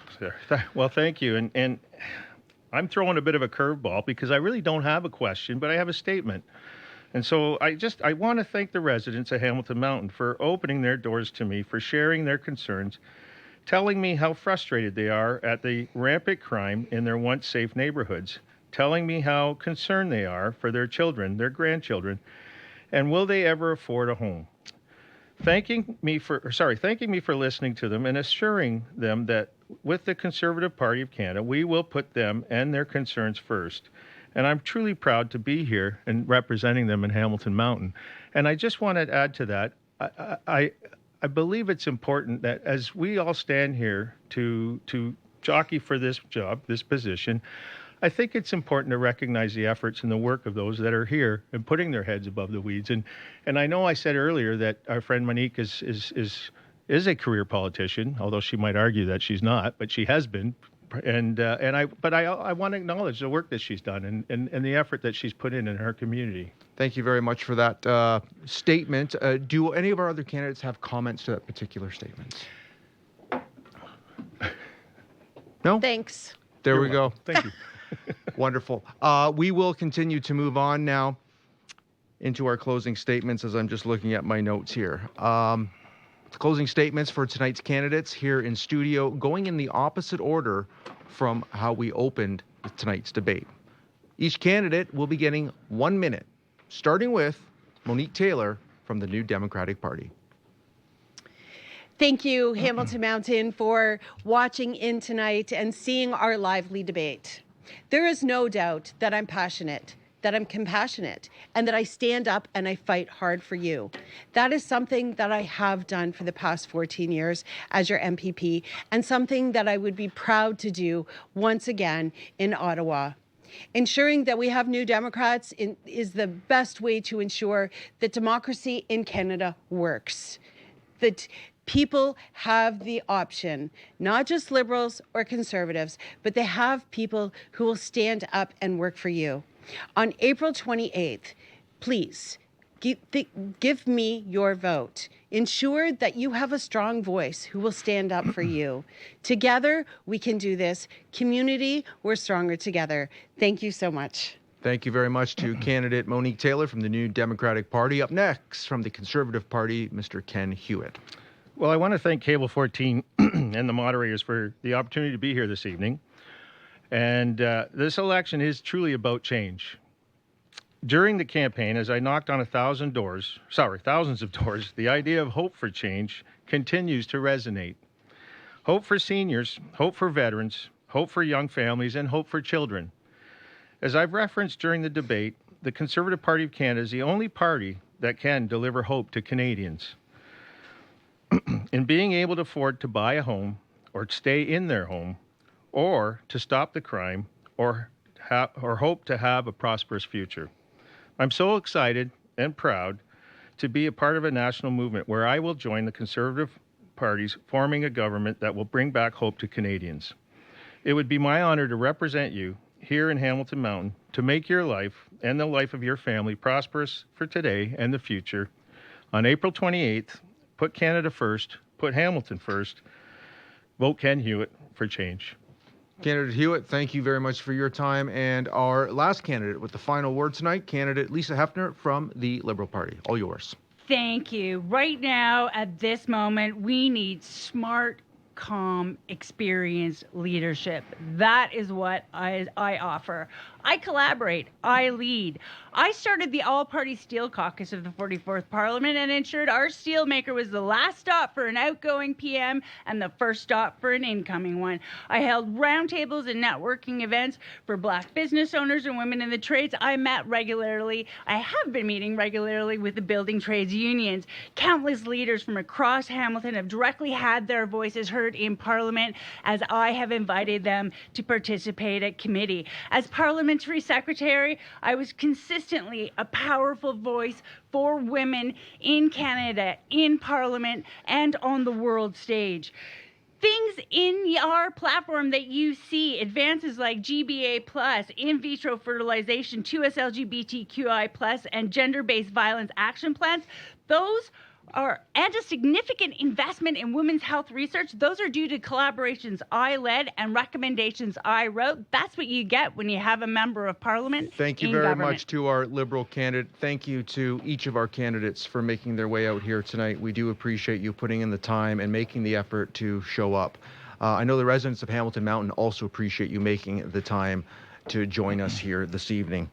Well, thank you. And I'm throwing a bit of a curveball because I really don't have a question, but I have a statement. And so I want to thank the residents of Hamilton Mountain for opening their doors to me, for sharing their concerns, telling me how frustrated they are at the rampant crime in their once safe neighborhoods, telling me how concerned they are for their children, their grandchildren, and will they ever afford a home. Thanking me for listening to them and assuring them that with the Conservative Party of Canada, we will put them and their concerns first. And I'm truly proud to be here and representing them in Hamilton Mountain. And I just want to add to that, I believe it's important that as we all stand here to jockey for this job, this position, I think it's important to recognize the efforts and the work of those that are here and putting their heads above the weeds. And I know I said earlier that our friend Monique is a career politician, although she might argue that she's not, but she has been. And I want to acknowledge the work that she's done and the effort that she's put in her community. Thank you very much for that statement. Do any of our other candidates have comments to that particular statement? No? Thanks. There we go. Thank you. Wonderful. We will continue to move on now. into our closing statements as I'm just looking at my notes here. Closing statements for tonight's candidates here in studio, going in the opposite order from how we opened tonight's debate. Each candidate will be getting 1 minute, starting with Monique Taylor from the New Democratic Party. Thank you, Hamilton Mountain, for watching in tonight and seeing our lively debate. There is no doubt that I'm passionate, that I'm compassionate, and that I stand up and I fight hard for you. That is something that I have done for the past 14 years as your MPP, and something that I would be proud to do once again in Ottawa. Ensuring that we have New Democrats is the best way to ensure that democracy in Canada works. That people have the option, not just Liberals or Conservatives, but they have people who will stand up and work for you. On April 28th, please give me your vote. Ensure that you have a strong voice who will stand up for you. Together, we can do this. Community, we're stronger together. Thank you so much. Thank you very much to candidate Monique Taylor from the New Democratic Party. Up next, from the Conservative Party, Mr. Ken Hewitt. Well, I want to thank Cable 14 and the moderators for the opportunity to be here this evening. And this election is truly about change. During the campaign, as I knocked on thousands of doors, the idea of hope for change continues to resonate. Hope for seniors, hope for veterans, hope for young families, and hope for children. As I've referenced during the debate, the Conservative Party of Canada is the only party that can deliver hope to Canadians. In being able to afford to buy a home or stay in their home, or to stop the crime, or hope to have a prosperous future. I'm so excited and proud to be a part of a national movement where I will join the Conservative parties forming a government that will bring back hope to Canadians. It would be my honor to represent you here in Hamilton Mountain to make your life and the life of your family prosperous for today and the future. On April 28th, put Canada first, put Hamilton first, vote Ken Hewitt for change. Candidate Hewitt, thank you very much for your time. And our last candidate with the final word tonight, candidate Lisa Hefner from the Liberal Party. All yours. Thank you. Right now, at this moment, we need smart, calm, experienced leadership. That is what I offer. I collaborate. I lead. I started the all-party steel caucus of the 44th Parliament and ensured our steelmaker was the last stop for an outgoing PM and the first stop for an incoming one. I held roundtables and networking events for Black business owners and women in the trades. I met regularly. I have been meeting regularly with the building trades unions. Countless leaders from across Hamilton have directly had their voices heard in Parliament as I have invited them to participate at committee. As Parliamentary Secretary, I was consistently a powerful voice for women in Canada, in Parliament, and on the world stage. Things in our platform that you see, advances like GBA+, in vitro fertilization, 2S LGBTQI+, and gender-based violence action plans, those are, and a significant investment in women's health research. Those are due to collaborations I led and recommendations I wrote. That's what you get when you have a member of Parliament. Thank you very much to our Liberal candidate. Thank you to each of our candidates for making their way out here tonight. We do appreciate you putting in the time and making the effort to show up. I know the residents of Hamilton Mountain also appreciate you making the time to join us here this evening.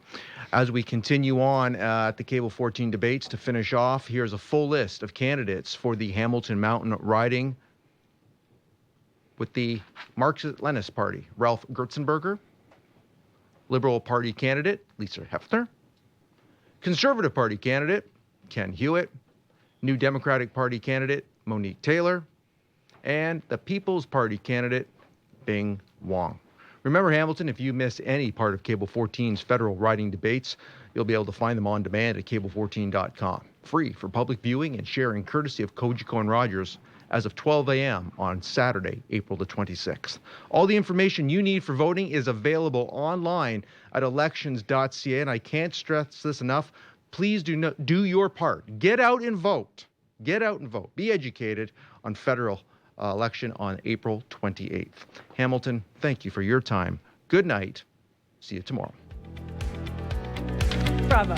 As we continue on at the Cable 14 debates, to finish off, here's a full list of candidates for the Hamilton Mountain riding with the Marxist-Leninist Party. Ralph Gertzenberger, Liberal Party candidate Lisa Hefner, Conservative Party candidate Ken Hewitt, New Democratic Party candidate Monique Taylor, and the People's Party candidate Bing Wong. Remember, Hamilton, if you miss any part of Cable 14's federal riding debates, you'll be able to find them on demand at cable14.com. Free for public viewing and sharing, courtesy of Kojiko and Rogers, as of 12 a.m. on Saturday, April the 26th. All the information you need for voting is available online at elections.ca, and I can't stress this enough. Please do your part. Get out and vote. Get out and vote. Be educated on federal election on April 28th. Hamilton, thank you for your time. Good night. See you tomorrow. Bravo.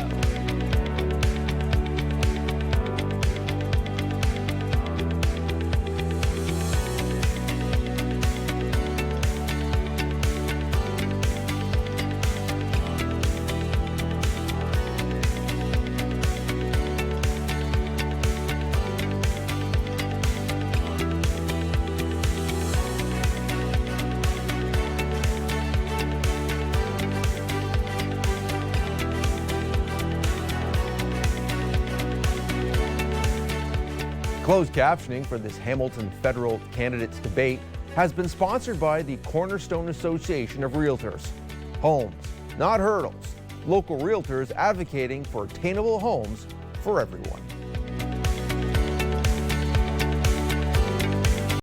Closed captioning for this Hamilton federal candidates debate has been sponsored by the Cornerstone Association of Realtors. Homes, not hurdles. Local realtors advocating for attainable homes for everyone.